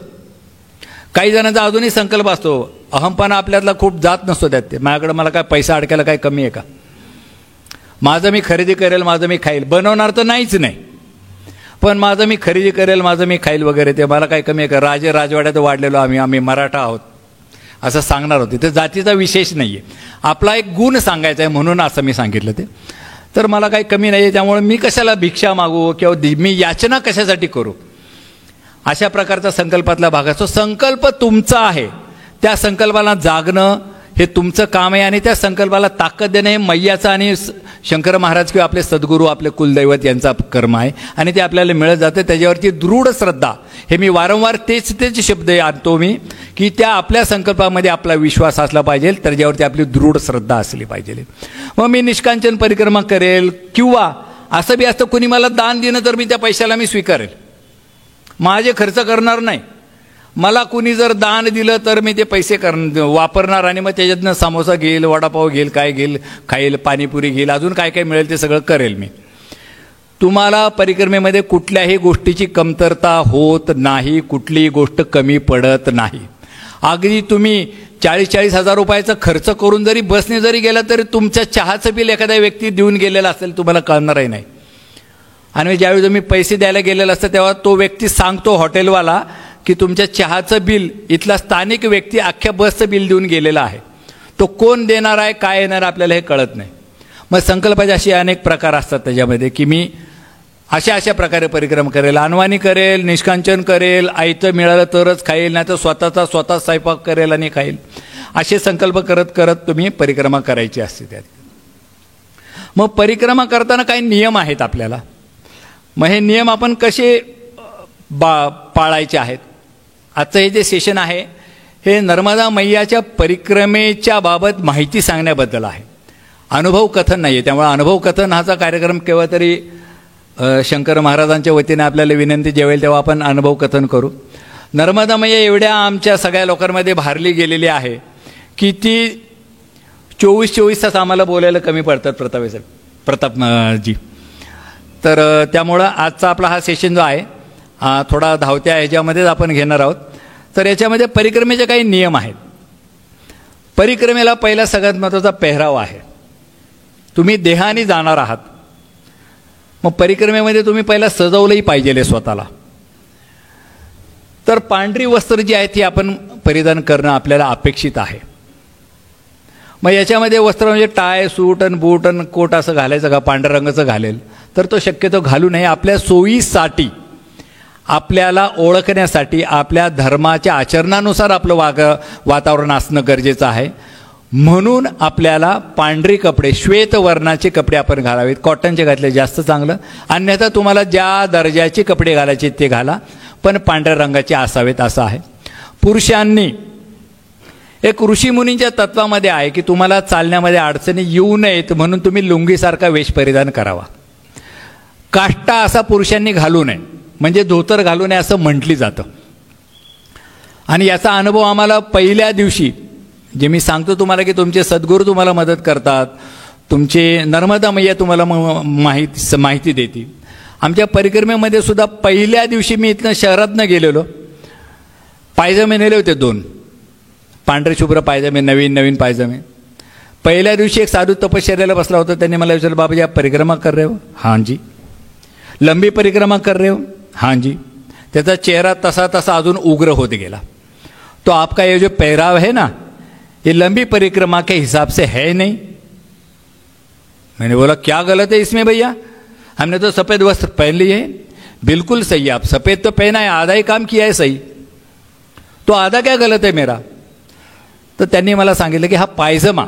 काही जणांचा अजूनही संकल्प असतो, अहमपणा आपल्यातला खूप जात नसतो त्यात. ते माझ्याकडे मला काय पैसा अडकायला काय कमी आहे का, माझं मी खरेदी करेल, माझं मी खाईल. बनवणार तर नाहीच नाही, पण माझं मी खरेदी करेल, माझं मी खाईल वगैरे, ते मला काय कमी आहे का? राजे राजवाड्यात वाढलेलो आम्ही मराठा आहोत असं सांगणार होते. ते जातीचा विशेष नाही आहे, आपला एक गुण सांगायचा आहे म्हणून असं मी सांगितलं. ते तर मला काही कमी नाही आहे, त्यामुळे मी कशाला भिक्षा मागू किंवा मी याचना कशासाठी करू, अशा प्रकारचा संकल्पातला भाग असतो. संकल्प तुमचा आहे, त्या संकल्पाला जागणं हे तुमचं काम आहे. आणि त्या संकल्पाला ताकद देणं हे मैयाचं आणि शंकर महाराज किंवा आपले सद्गुरू, आपले कुलदैवत यांचा कर्म आहे. आणि ते आपल्याला मिळत जातं. त्याच्यावरती दृढ श्रद्धा, हे मी वारंवार तेच शब्द आणतो मी, की त्या आपल्या संकल्पामध्ये आपला विश्वास असला पाहिजे, त्याच्यावरती आपली दृढ श्रद्धा असली पाहिजे. मग मी निष्कांचन परिक्रमा करेल, किंवा असं बी असतं कुणी मला दान देणं तर मी त्या पैशाला मी स्वीकारेल, माझे खर्च करणार नाही. मला कुणी जर दान दिलं तर मी ते पैसे वापरणार आणि मग त्याच्यातनं समोसा घेईल, वडापाव घेईल, काय घेईल, खाईल, पाणीपुरी घेईल, अजून काय काय मिळेल ते सगळं करेल मी. तुम्हाला परिक्रमेमध्ये कुठल्याही गोष्टीची कमतरता होत नाही, कुठलीही गोष्ट कमी पडत नाही. अगदी तुम्ही 40-40 हजार रुपयाचा खर्च करून जरी बसने जरी गेला तरी तुमच्या चहाचं बिल एखाद्या व्यक्ती देऊन गेलेला असेल, तुम्हाला कळणारही नाही. आणि ज्यावेळी तुम्ही पैसे द्यायला गेलेला असतं तेव्हा तो व्यक्ती सांगतो, हॉटेलवाला, की तुमच्या चहाचं बिल इथला स्थानिक व्यक्ती अख्ख्या बसचं बिल देऊन गेलेला आहे. तो कोण देणार आहे, काय येणार आपल्याला हे कळत नाही. मग संकल्पाचे असे अनेक प्रकार असतात त्याच्यामध्ये, की मी अशा प्रकारे परिक्रम करेल, अनवाणी करेल, निष्कांचन करेल, आयतं मिळालं तरच खाईल, नाही तर स्वतः स्वयंपाक करेल आणि खाईल. असे संकल्प करत करत तुम्ही परिक्रमा करायची असते. त्यात मग परिक्रमा करताना काही नियम आहेत आपल्याला. मग हे नियम आपण कसे पाळायचे आहेत, आजचं हे जे सेशन आहे हे नर्मदा मैयाच्या परिक्रमेच्या बाबत माहिती सांगण्याबद्दल आहे, अनुभव कथन नाही आहे. त्यामुळे अनुभव कथन हाचा कार्यक्रम केव्हा तरी शंकर महाराजांच्या वतीने आपल्याला विनंती जेवेल तेव्हा आपण अनुभव कथन करू. नर्मदा मैया एवढ्या आमच्या सगळ्या लोकांमध्ये भारली गेलेली आहे की ती 24 तास आम्हाला बोलायला कमी पडतात प्रतापजी. तर त्यामुळं आजचा आपला हा सेशन जो आहे थोडा धावत्या ह्याच्यामध्येच आपण घेणार आहोत. तर याच्यामध्ये परिक्रमेचे काही नियम आहेत. परिक्रमेला पहिला सगळ्यात महत्त्वाचा पेहराव आहे. तुम्ही देहाने जाणार आहात, मग परिक्रमेमध्ये तुम्ही पहिला सजवलंही पाहिजे स्वतःला. तर पांढरी वस्त्र जी आहेत ती आपण परिधान करणं आपल्याला अपेक्षित आहे. मग याच्यामध्ये वस्त्र म्हणजे टाय सूट आणि बूट आणि कोट असं घालायचं का, पांढऱ्या रंगाचं घालेल तर तो शक्यतो घालू नये. आपल्या सोयीसाठी, आपल्याला ओळखण्यासाठी, आपल्या धर्माच्या आचरणानुसार आपलं वातावरण असणं गरजेचं आहे. म्हणून आपल्याला पांढरी कपडे, श्वेत वर्णाचे कपडे आपण घालावेत. कॉटनचे घातले जास्त चांगलं, अन्यथा तुम्हाला ज्या दर्जाचे कपडे घालायचे ते घाला, पण पांढऱ्या रंगाचे असावेत असं आहे. पुरुषांनी एक ऋषीमुनींच्या तत्वामध्ये आहे की तुम्हाला चालण्यामध्ये अडचणी येऊ नयेत म्हणून तुम्ही लुंगीसारखा वेश परिधान करावा. काष्टा असा पुरुषांनी घालू नये, म्हणजे धोतर घालू नये असं म्हटली जातं. आणि याचा अनुभव आम्हाला पहिल्या दिवशी जे मी सांगतो तुम्हाला की तुमचे सद्गुरू तुम्हाला मदत करतात, तुमचे नर्मदा मैया तुम्हाला माहिती देते. आमच्या परिक्रमेमध्ये सुद्धा पहिल्या दिवशी मी इथनं शहरातनं गेलेलो, पायजमे नेले होते 2 पांढरे शुभ्र पायजमे, नवीन पायजमे. पहिल्या दिवशी एक साधू तपश्चर्याला बसला होता. त्यांनी मला विचारलं, बाबा जी आप परिक्रमा कर रहे हो? हाँ जी. लंबी परिक्रमा कर रहे हो? हाँ जी. त्याचा चेहरा तसा अजून उग्र होत गेला. तो आपका ये जो पहराव है ना, ये लंबी परिक्रमा के हिसाब से है नहीं. मैंने बोला क्या गलत है इसमें भैया, हमने तो सफ़ेद वस्त्र पहन लिए है. बिल्कुल सही है, आप सफ़ेद तो पहना है, आधा ही काम किया है सही, तो आधा क्या गलत है मेरा. तर त्यांनी मला सांगितलं की हा पायजमा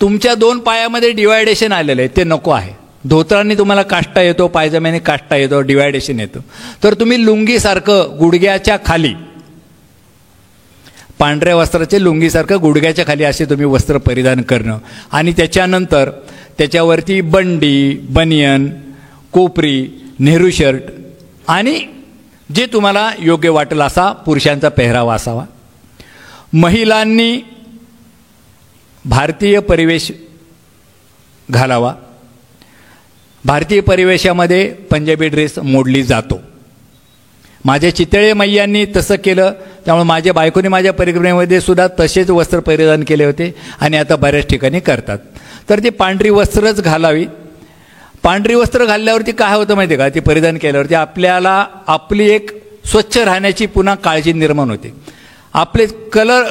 तुमच्या 2 पायामध्ये डिवायडेशन आलेलं आहे, ते नको आहे. धोत्रांनी तुम्हाला काष्टा येतो, पायजम्याने काष्टा येतो, डिवायडेशन येतो. तर तुम्ही लुंगीसारखं गुडघ्याच्या खाली, पांढऱ्या वस्त्राचे लुंगीसारखं गुडघ्याच्या खाली असे तुम्ही वस्त्र परिधान करणं. आणि त्याच्यानंतर त्याच्यावरती बंडी, बनियन, कोपरी, नेहरू शर्ट आणि जे तुम्हाला योग्य वाटेल असा पुरुषांचा पेहरावा असावा. महिलांनी भारतीय परिवेश घालावा. भारतीय परिवेशामध्ये पंजाबी ड्रेस मोडली जातो. माझ्या चितळे मैयांनी तसं केलं, त्यामुळे माझ्या बायकोने माझ्या परिक्रमेमध्ये सुद्धा तसेच वस्त्र परिधान केले होते आणि आता बऱ्याच ठिकाणी करतात. तर ती पांढरी वस्त्रच घालावी. पांढरी वस्त्र घालल्यावरती काय होतं माहिती आहे का, ती परिधान केल्यावरती आपल्याला आपली एक स्वच्छ राहण्याची पुन्हा काळजी निर्माण होते. आपले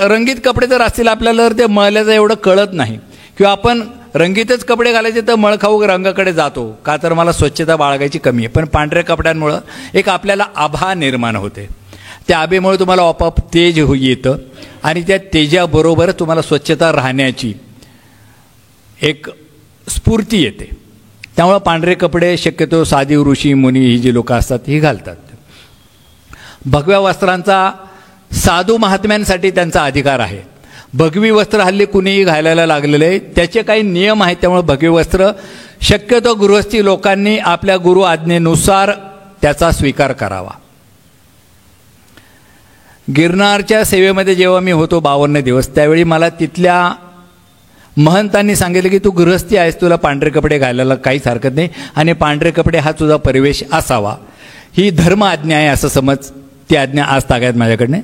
रंगीत कपडे जर असतील आपल्याला तर ते मळल्याचं एवढं कळत नाही, किंवा आपण रंगीतच कपडे घालायचे तर मळखाऊ रंगाकडे जातो का, तर मला स्वच्छता बाळगायची कमी आहे. पण पांढऱ्या कपड्यांमुळं एक आपल्याला आभा निर्माण होते. त्या आभेमुळे तुम्हाला आपोआप तेज येतं आणि त्या तेजाबरोबर तुम्हाला स्वच्छता राहण्याची एक स्फूर्ती येते. त्यामुळं पांढरे कपडे शक्यतो साधी ऋषी मुनी ही जी लोक असतात ही घालतात. भगव्या वस्त्रांचा साधू महात्म्यांसाठी त्यांचा अधिकार आहे. भगवी वस्त्र हल्ली कुणीही घालायला लागलेले आहे, त्याचे काही नियम आहेत. त्यामुळे भगवी वस्त्र शक्यतो गृहस्थी लोकांनी आपल्या गुरु आज्ञेनुसार त्याचा स्वीकार करावा. गिरनारच्या सेवेमध्ये जेव्हा मी होतो 52 दिवस, त्यावेळी मला तिथल्या महंतांनी सांगितलं की तू गृहस्थी आहेस, तुला पांढरे कपडे घालायला काहीच हरकत नाही आणि पांढरे कपडे हा तुझा परिवेश असावा. ही धर्म आज्ञा आहे असं समज. ती आज्ञा आज तागायत माझ्याकडनं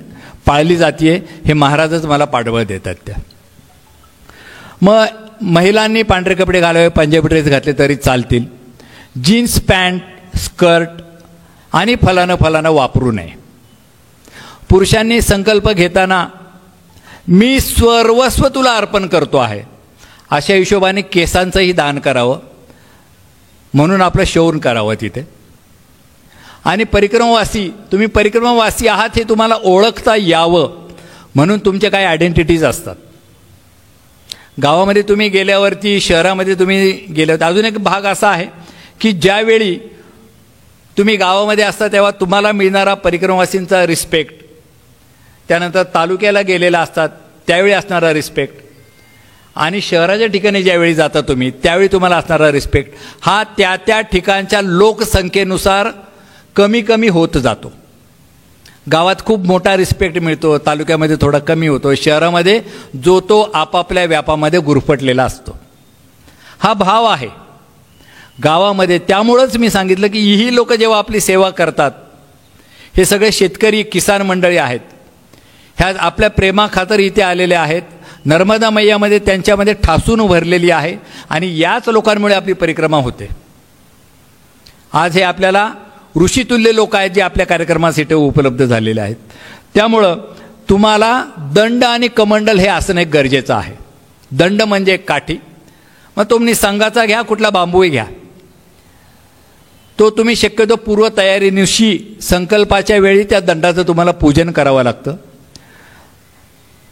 पाळली जाते. हे महाराजच मला पाठबळ देतात. त्या मग महिलांनी पांढरे कपडे घालावे, पंजाबी ड्रेस घातले तरी चालतील. जीन्स पॅन्ट, स्कर्ट आणि फलानं वापरू नये. पुरुषांनी संकल्प घेताना मी सर्वस्व तुला अर्पण करतो आहे अशा हिशोबाने केसांचंही दान करावं, म्हणून आपलं शौर्य करावं तिथे. आणि परिक्रमवासी, तुम्ही परिक्रमवासी आहात हे तुम्हाला ओळखता यावं म्हणून तुमच्या काही आयडेंटिटीज असतात. गावामध्ये तुम्ही गेल्यावरती, शहरामध्ये तुम्ही गेल्यावर अजून एक भाग असा आहे की ज्यावेळी तुम्ही गावामध्ये असता तेव्हा तुम्हाला मिळणारा परिक्रमवासींचा रिस्पेक्ट त्यानंतर तालुक्याला गेलेला असतात त्यावेळी असणारा रिस्पेक्ट, आणि शहराच्या ठिकाणी ज्यावेळी जाता तुम्ही त्यावेळी तुम्हाला असणारा रिस्पेक्ट हा त्या त्या ठिकाणच्या लोकसंख्येनुसार कमी कमी होत जातो. गावात खूप मोठा रिस्पेक्ट मिळतो, तालुक्यामध्ये थोडा कमी होतो, शहरामध्ये जो तो आपापल्या व्यापामध्ये गुरफटलेला असतो. हा भाव आहे गावामध्ये. त्यामुळंच मी सांगितलं की ही लोक जेव्हा आपली सेवा करतात, हे सगळे शेतकरी किसान मंडळी आहेत, ह्या आपल्या प्रेमाखातर इथे आलेले आहेत. नर्मदा मैयामध्ये त्यांच्यामध्ये ठासून भरलेली आहे आणि याच लोकांमुळे आपली परिक्रमा होते. आज हे आपल्याला ऋषितुल्य लोक आहेत जे आपल्या कार्यक्रमासाठी उपलब्ध झालेले आहेत. त्यामुळं तुम्हाला दंड आणि कमंडल हे असणं एक गरजेचं आहे. दंड म्हणजे एक काठी, मग तुम्ही संघाचा घ्या, कुठला बांबूही घ्या, तो तुम्ही शक्यतो पूर्वतयारीनिशी संकल्पाच्या वेळी त्या दंडाचं तुम्हाला पूजन करावं लागतं.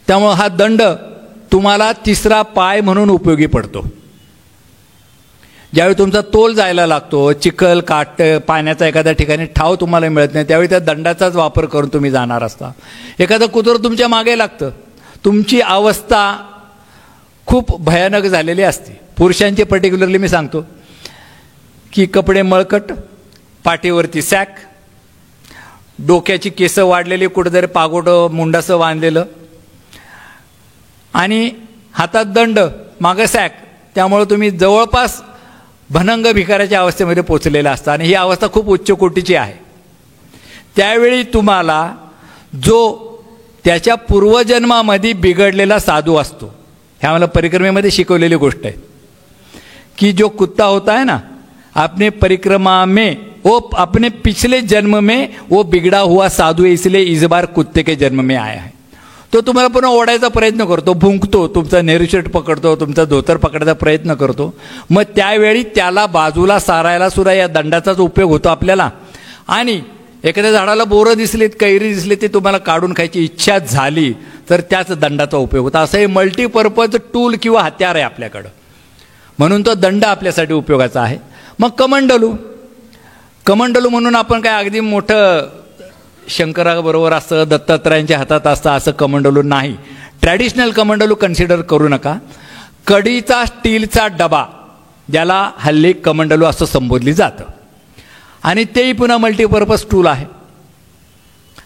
त्यामुळं हा दंड तुम्हाला तिसरा पाय म्हणून उपयोगी पडतो. ज्यावेळी तुमचा तोल जायला लागतो, चिखल काट पाण्याचा एखाद्या ठिकाणी ठाव तुम्हाला मिळत नाही, त्यावेळी त्या दंडाचाच वापर करून तुम्ही जाणार असता. एखादं कुत्रं तुमच्या मागे लागतं, तुमची अवस्था खूप भयानक झालेली असते. पुरुषांची पर्टिक्युलरली मी सांगतो की कपडे मळकट, पाठीवरती सॅक, डोक्याची केसं वाढलेली, कुठेतरी पागोटं मुंडासं बांधलेलं, आणि हातात दंड, मागं सॅक. त्यामुळं तुम्ही जवळपास भनंग भिकाऱ्याच्या अवस्थेमध्ये पोचलेला असता आणि ही अवस्था खूप उच्च कोटीची आहे. त्यावेळी तुम्हाला जो त्याच्या पूर्वजन्मामध्ये बिघडलेला साधू असतो, ह्या मला परिक्रमेमध्ये शिकवलेली गोष्ट आहे कि जो कुत्ता होता है ना, अपने परिक्रमा में वो अपने पिछले जन्म में वो बिगड़ा हुआ साधू इसलिए इस बार कुत्ते के जन्म में आया है. तो तुम्हाला पुन्हा ओढायचा प्रयत्न करतो, भुंकतो, तुमचा नेहरू शर्ट पकडतो, तुमचा धोतर पकडायचा प्रयत्न करतो. मग त्यावेळी त्याला बाजूला सारायला सुद्धा या दंडाचाच उपयोग होतो आपल्याला. आणि एखाद्या झाडाला बोरं दिसलीत, कैरी दिसली, ते तुम्हाला काढून खायची इच्छा झाली तर त्याच दंडाचा उपयोग होता. असं हे मल्टीपर्पज टूल किंवा हत्यार आहे आपल्याकडं, म्हणून तो दंड आपल्यासाठी उपयोगाचा आहे. मग कमंडलू, कमंडलू म्हणून आपण काय अगदी मोठं शंकराबरोबर असतं, दत्तात्रयांच्या हातात असतं असं कमंडलू नाही. ट्रॅडिशनल कमंडलू कन्सिडर करू नका. कडीचा स्टीलचा डबा, ज्याला हल्ली कमंडलू असं संबोधली जातं, आणि तेही पुन्हा मल्टीपर्पज टूल आहे.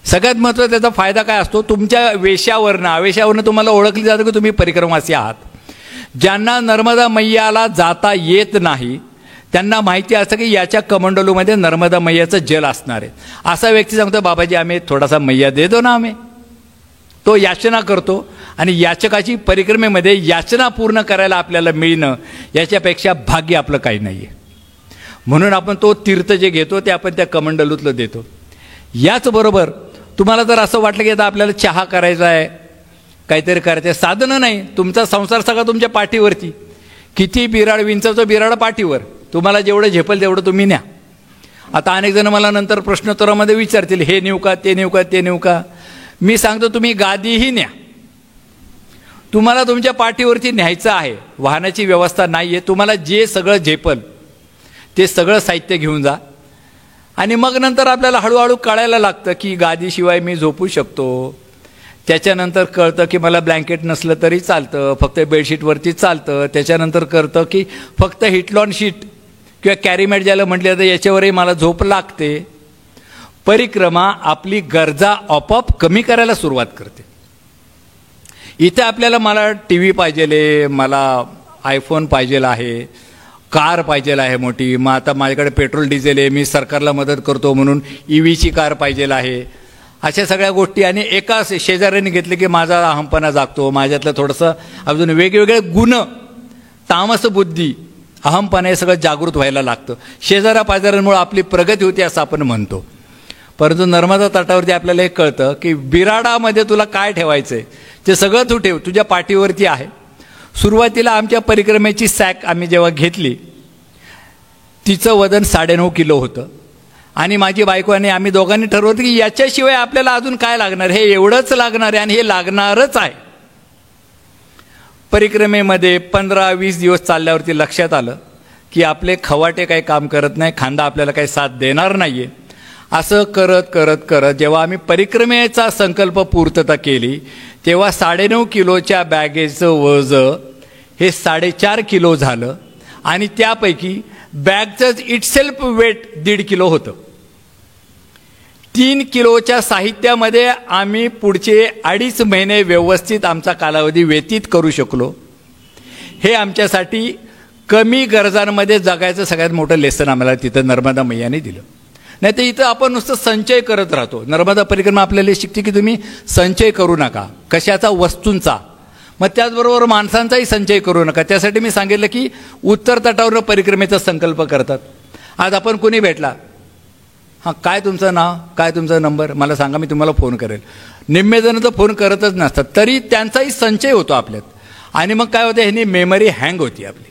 सगळ्यात महत्त्वाचा त्याचा फायदा काय असतो, तुमच्या वेशावरनं अवेशावरनं तुम्हाला ओळखली जातं की तुम्ही परिक्रमासी आहात. ज्यांना नर्मदा मैयाला जाता येत नाही त्यांना माहिती असतं की याच्या कमंडलूमध्ये नर्मदा मैयाचं जल असणार आहे. असा व्यक्ती सांगतो, बाबाजी आम्ही थोडासा मैया दे दो ना आम्ही. तो याचना करतो आणि याचकाची परिक्रमेमध्ये याचना पूर्ण करायला आपल्याला मिळणं याच्यापेक्षा भाग्य आपलं काही नाही आहे. म्हणून आपण तो तीर्थ जे घेतो ते आपण त्या कमंडलूतलं देतो. याचबरोबर तुम्हाला जर असं वाटलं की आता आपल्याला चहा करायचा आहे, काहीतरी करायचं आहे, साधनं नाही, तुमचा संसार सगळा तुमच्या पाठीवरती, किती बिराड विंचाचं बिराड पाठीवर, तुम्हाला जेवढं झेपल तेवढं तुम्ही न्या. आता अनेक जण मला नंतर प्रश्नोत्तरामध्ये विचारतील, हे नेऊ का, ते नेऊ का, ते नेऊ का. मी सांगतो तुम्ही गादीही न्या, तुम्हाला तुमच्या पाठीवरती न्यायचं आहे. वाहनाची व्यवस्था नाही आहे, तुम्हाला जे सगळं झेपल ते सगळं साहित्य घेऊन जा. आणि मग नंतर आपल्याला हळूहळू कळायला लागतं की गादीशिवाय मी झोपू शकतो. त्याच्यानंतर कळतं की मला ब्लँकेट नसलं तरी चालतं, फक्त बेडशीटवरती चालतं. त्याच्यानंतर कळतं की फक्त हिटलॉन शीट किंवा कॅरीमॅट ज्याला म्हटलं जातं याच्यावरही मला झोप लागते. परिक्रमा आपली गरजा आपोआप कमी करायला सुरुवात करते. इथे आपल्याला मला टी व्ही पाहिजे, मला आयफोन पाहिजे आहे, कार पाहिजे आहे मोठी, मग आता माझ्याकडे पेट्रोल डिझेल आहे, मी सरकारला मदत करतो म्हणून EVची कार पाहिजे आहे, अशा सगळ्या गोष्टी. आणि एका शेजाऱ्याने घेतले की माझा अहमपणा जागतो, माझ्यातलं थोडंसं अजून वेगवेगळे गुण, तामस बुद्धी, अहमपणा हे सगळं जागृत व्हायला लागतं. शेजाऱ्या पाजाऱ्यांमुळे आपली प्रगती होती असं आपण म्हणतो. परंतु नर्मदा तटावरती आपल्याला हे कळतं की बिराडामध्ये तुला काय ठेवायचं आहे ते सगळं तू ठेव, तुझ्या पाठीवरती आहे. सुरुवातीला आमच्या परिक्रमेची सॅक आम्ही जेव्हा घेतली तिचं वजन 9.5 किलो होतं. आणि माझी बायको आणि आम्ही दोघांनी ठरवलं की याच्याशिवाय आपल्याला अजून काय लागणार, हे एवढंच लागणार आहे आणि हे लागणारच आहे. परिक्रमेमध्ये 15-20 दिवस चालल्यावरती लक्षात आलं की आपले खवाटे काही काम करत नाही, खांदा आपल्याला काही साथ देणार नाही आहे. असं करत करत करत जेव्हा आम्ही परिक्रमेचा संकल्प पूर्तता केली तेव्हा 9.5 किलोच्या बॅगेचं वजन हे 4.5 किलो झालं आणि त्यापैकी बॅगचंच इटसेल्फ वेट 1.5 किलो होतं. 3 किलोच्या साहित्यामध्ये आम्ही पुढचे 2.5 महिने व्यवस्थित आमचा कालावधी व्यतीत करू शकलो. हे आमच्यासाठी कमी गरजांमध्ये जगायचं सगळ्यात मोठं लेसन आम्हाला तिथं नर्मदा मैयाने दिलं. नाही तर इथं आपण नुसतं संचय करत राहतो. नर्मदा परिक्रमा आपल्याला शिकते की तुम्ही संचय करू नका, कशाचा, वस्तूंचा. मग त्याचबरोबर माणसांचाही संचय करू नका. त्यासाठी मी सांगितलं की उत्तर तटावर परिक्रमेचा संकल्प करतात. आज आपण कोणी भेटला, हां काय तुमचं नाव, काय तुमचा नंबर मला सांगा, मी तुम्हाला फोन करेल. निम्मेजण तर फोन करतच नसतात, तरी त्यांचाही संचय होतो आपल्यात. आणि मग काय होतं, ह्यांनी मेमरी हँग होती आपली,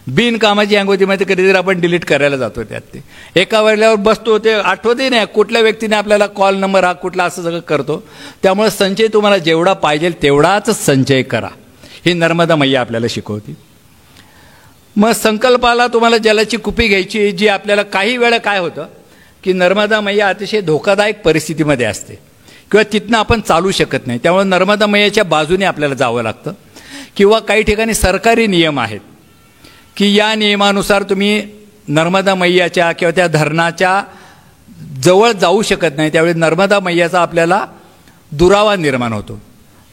बिनकामाची हँग होती. म्हणजे कधीतरी आपण डिलीट करायला जातो त्यात. ते एका वेळेला बसतो, ते आठवतही नाही कुठल्या व्यक्तीने आपल्याला कॉल नंबर हा कुठला, असं सगळं करतो. त्यामुळे संचय तुम्हाला जेवढा पाहिजे तेवढाच संचय करा, ही नर्मदा मैया आपल्याला शिकवती. मग संकल्पाला तुम्हाला जलाची कुपी घ्यायची, जी आपल्याला काही वेळा काय होतं की नर्मदा मैया अतिशय धोकादायक परिस्थितीमध्ये असते किंवा तिथनं आपण चालू शकत नाही. त्यामुळे नर्मदा मैयाच्या बाजूने आपल्याला जावं लागतं. किंवा काही ठिकाणी सरकारी नियम आहेत की या नियमानुसार तुम्ही नर्मदा मैयाच्या किंवा त्या धरणाच्या जवळ जाऊ शकत नाही. त्यावेळी नर्मदा मैयाचा आपल्याला दुरावा निर्माण होतो.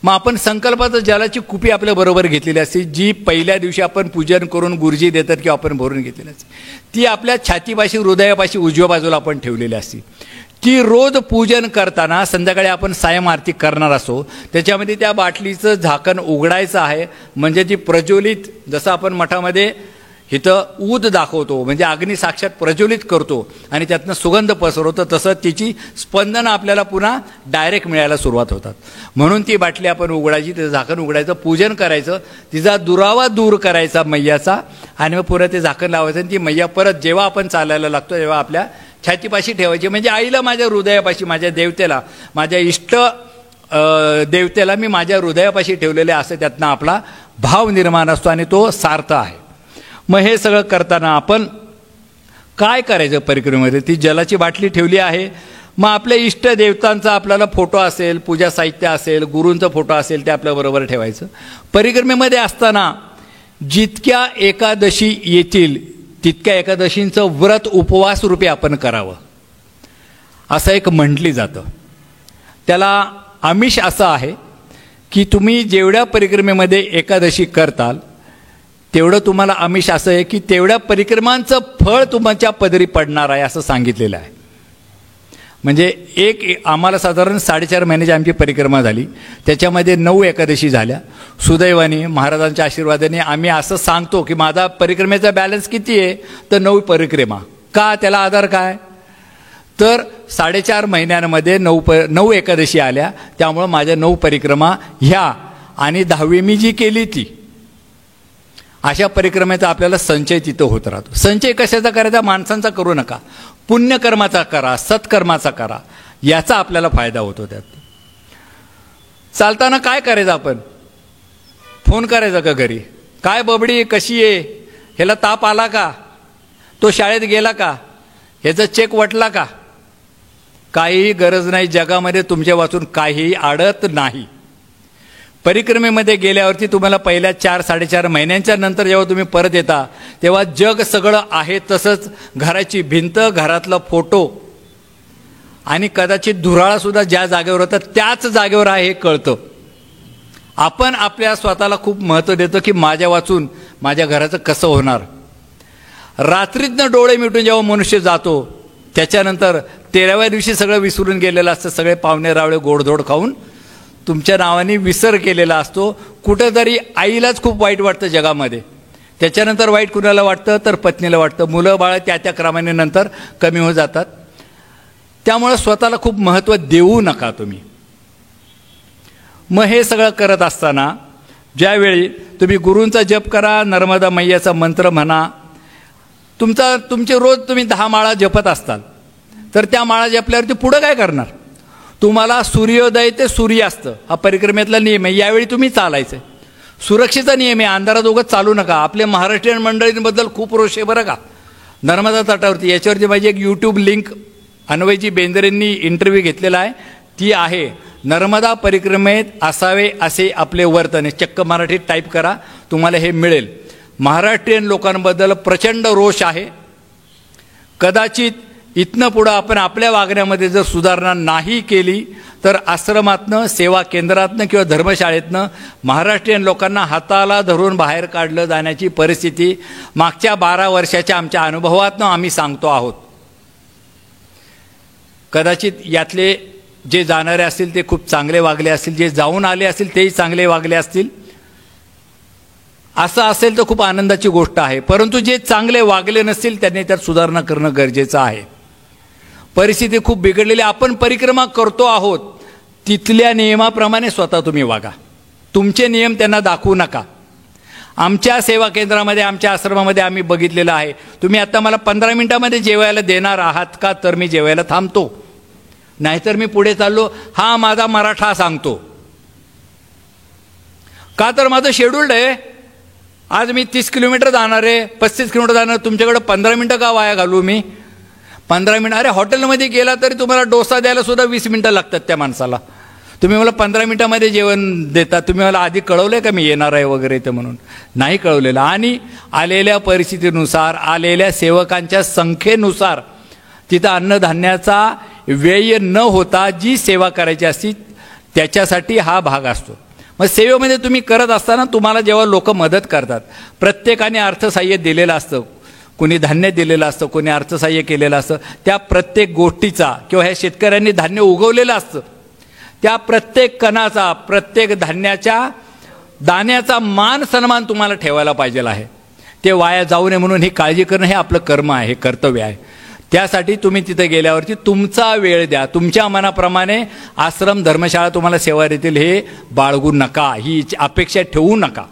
मग आपण संकल्पाचं जलाची कुपी आपल्याबरोबर घेतलेली असते, जी पहिल्या दिवशी आपण पूजन करून गुरुजी देतात किंवा आपण भरून घेतलेली असते. ती आपल्या छातीपाशी, हृदयापाशी उजव्या बाजूला आपण ठेवलेली असते. ती रोज पूजन करताना संध्याकाळी आपण सायम आरती करणार असो, त्याच्यामध्ये त्या बाटलीचं झाकण उघडायचं आहे. म्हणजे ती प्रज्वलित, जसं आपण मठामध्ये इथं ऊद दाखवतो म्हणजे अग्नी साक्षात प्रज्वलित करतो आणि त्यातनं सुगंध पसरवतो, तसं तिची स्पंदनं आपल्याला पुन्हा डायरेक्ट मिळायला सुरुवात होतात. म्हणून ती बाटली आपण उघडायची, तिचं झाकण उघडायचं, पूजन करायचं, तिचा दुरावा दूर करायचा मैयाचा, आणि मग पुन्हा ते झाकण लावायचं. आणि ती मैया परत जेव्हा आपण चालायला लागतो तेव्हा आपल्या छातीपाशी ठेवायची. म्हणजे आईला माझ्या हृदयापाशी, माझ्या देवतेला, माझ्या इष्ट देवतेला मी माझ्या हृदयापाशी ठेवलेले, असं त्यातनं आपला भाव निर्माण असतो आणि तो सार्थ आहे. मग हे सगळं करताना आपण काय करायचं परिक्रमेमध्ये, ती जलाची बाटली ठेवली आहे. मग आपल्या इष्ट देवतांचा आपल्याला फोटो असेल, पूजा साहित्य असेल, गुरूंचा फोटो असेल, ते आपल्याबरोबर ठेवायचं. परिक्रमेमध्ये असताना जितक्या एकादशी येतील तितक्या एकादशींचं व्रत उपवास रूपी आपण करावं, असं एक म्हटली जातं. त्याला आमिष असं आहे की तुम्ही जेवढ्या परिक्रमेमध्ये एकादशी करताल तेवढं तुम्हाला आमिष असं आहे की तेवढ्या परिक्रमांचं फळ तुमच्या पदरी पडणार आहे, असं सांगितलेलं आहे. म्हणजे आम्हाला साधारण 4.5 महिन्याची आमची परिक्रमा झाली, त्याच्यामध्ये 9 एकादशी झाल्या. सुदैवाने महाराजांच्या आशीर्वादाने आम्ही असं सांगतो की माझा परिक्रमेचा बॅलन्स किती आहे, तर 9 परिक्रमा. का, त्याला आधार काय, तर 4.5 महिन्यांमध्ये 9 एकादशी आल्या. त्यामुळं माझ्या 9 परिक्रमा ह्या, आणि 10वी मी जी केली ती, अशा परिक्रमेचा आपल्याला संचय तिथं होत राहतो. संचय कशाचा करायचा, माणसांचा करू नका, पुण्यकर्माचा करा, सत्कर्माचा करा, याचा आपल्याला फायदा होतो. त्यात चालताना काय करायचं, आपण फोन करायचा का घरी, काय बबडी कशी आहे, ह्याला ताप आला का, तो शाळेत गेला का, ह्याचा चेक वटला का, काहीही गरज नाही. जगामध्ये तुमच्या वाचून काहीही अडत नाही. परिक्रमेमध्ये गेल्यावरती तुम्हाला पहिल्या 4-4.5 महिन्यांच्या नंतर जेव्हा तुम्ही परत येता तेव्हा जग सगळं आहे तसंच, घराची भिंत, घरातला फोटो आणि कदाचित धुराळासुद्धा ज्या जागेवर होता त्याच जागेवर आहे हे कळतं. आपण आपल्या स्वतःला खूप महत्त्व देतो की माझ्या वाचून माझ्या घराचं कसं होणार. रात्रीतनं डोळे मिटून जेव्हा मनुष्य जातो त्याच्यानंतर 13व्या दिवशी सगळं विसरून गेलेलं असतं. सगळे पाहुणे रावळे गोडधोड खाऊन तुमच्या नावाने विसर केलेला असतो. कुठंतरी आईलाच खूप वाईट वाटतं जगामध्ये. त्याच्यानंतर वाईट कुणाला वाटतं, तर पत्नीला वाटतं. मुलं बाळं त्या क्रमाने नंतर कमी होत जातात. त्यामुळं स्वतःला खूप महत्त्व देऊ नका तुम्ही. मग हे सगळं करत असताना ज्यावेळी तुम्ही गुरूंचा जप करा, नर्मदा मैयाचा मंत्र म्हणा, तुमचे रोज तुम्ही 10 माळा जपत असताल तर त्या माळा जपल्यावरती पुढं काय करणार, तुम्हाला सूर्योदय ते सूर्यास्त हा परिक्रमेतला नियम आहे. यावेळी तुम्ही चालायचं. सुरक्षेचा नियम आहे, अंधारात उगाच चालू नका. आपल्या महाराष्ट्रीयन मंडळींबद्दल खूप रोष आहे बरं का, नर्मदा तटावरती. याच्यावरती माझी एक यूट्यूब लिंक अन्वयजी बेंद्रेंनी इंटरव्ह्यू घेतलेला आहे, ती आहे नर्मदा परिक्रमेत असावे असे आपले वर्तन. चक्क मराठीत टाईप करा, तुम्हाला हे मिळेल. महाराष्ट्रीयन लोकांबद्दल प्रचंड रोष आहे. कदाचित इथनं पुढं आपण आपल्या वागण्यामध्ये जर सुधारणा नाही केली तर आश्रमातनं, सेवा केंद्रातनं किंवा धर्मशाळेतनं महाराष्ट्रीयन लोकांना हाताला धरून बाहेर काढलं जाण्याची परिस्थिती मागच्या 12 वर्षाच्या आमच्या अनुभवातनं आम्ही सांगतो आहोत. कदाचित यातले जे जाणारे असतील ते खूप चांगले वागले असतील, जे जाऊन आले असतील तेही चांगले वागले असतील. असं असेल तर खूप आनंदाची गोष्ट आहे. परंतु जे चांगले वागले नसतील त्यांनी त्यात सुधारणा करणं गरजेचं आहे. परिस्थिती खूप बिघडलेली. आपण परिक्रमा करतो आहोत, तिथल्या नियमाप्रमाणे स्वतः तुम्ही वागा. तुमचे नियम त्यांना दाखवू नका. आमच्या सेवा केंद्रामध्ये, आमच्या आश्रमामध्ये आम्ही बघितलेलं आहे. तुम्ही आता मला 15 मिनिटामध्ये जेवायला देणार आहात का, तर मी जेवायला थांबतो, नाहीतर मी पुढे चाललो. हा माझा मराठा सांगतो. का तर माझं शेड्यूल्ड आहे. आज मी 30 किलोमीटर जाणार आहे, 35 किलोमीटर जाणार. तुमच्याकडे 15 मिनटं का वाया घालू मी? 15 मिनटं. अरे हॉटेलमध्ये गेला तरी तुम्हाला डोसा द्यायला सुद्धा 20 मिनटं लागतात त्या माणसाला. तुम्ही मला 15 मिनटामध्ये जेवण देता. तुम्ही मला आधी कळवलं का मी येणार आहे वगैरे ते म्हणून? नाही कळवलेलं. आणि आलेल्या परिस्थितीनुसार, आलेल्या सेवकांच्या संख्येनुसार तिथं अन्नधान्याचा व्यय न होता जी सेवा करायची असती त्याच्यासाठी हा भाग असतो. मग सेवेमध्ये तुम्ही करत असताना तुम्हाला जेव्हा लोक मदत करतात, प्रत्येकाने अर्थसहाय्य दिलेलं असतं, कोणी धान्य दिलेलं असतं, कोणी अर्थसहाय्य केलेलं असतं. त्या प्रत्येक गोष्टीचा किंवा ह्या शेतकऱ्यांनी धान्य उगवलेलं असतं, त्या प्रत्येक कणाचा, प्रत्येक धान्याच्या दाण्याचा मान सन्मान तुम्हाला ठेवायला पाहिजे आहे. ते वाया जाऊ नये म्हणून ही काळजी करणं हे आपलं कर्म आहे, कर्तव्य आहे. त्यासाठी तुम्ही तिथे गेल्यावरती तुमचा वेळ द्या. तुमच्या मनाप्रमाणे आश्रम, धर्मशाळा तुम्हाला सेवा देतील हे बाळगू नका, ही अपेक्षा ठेवू नका.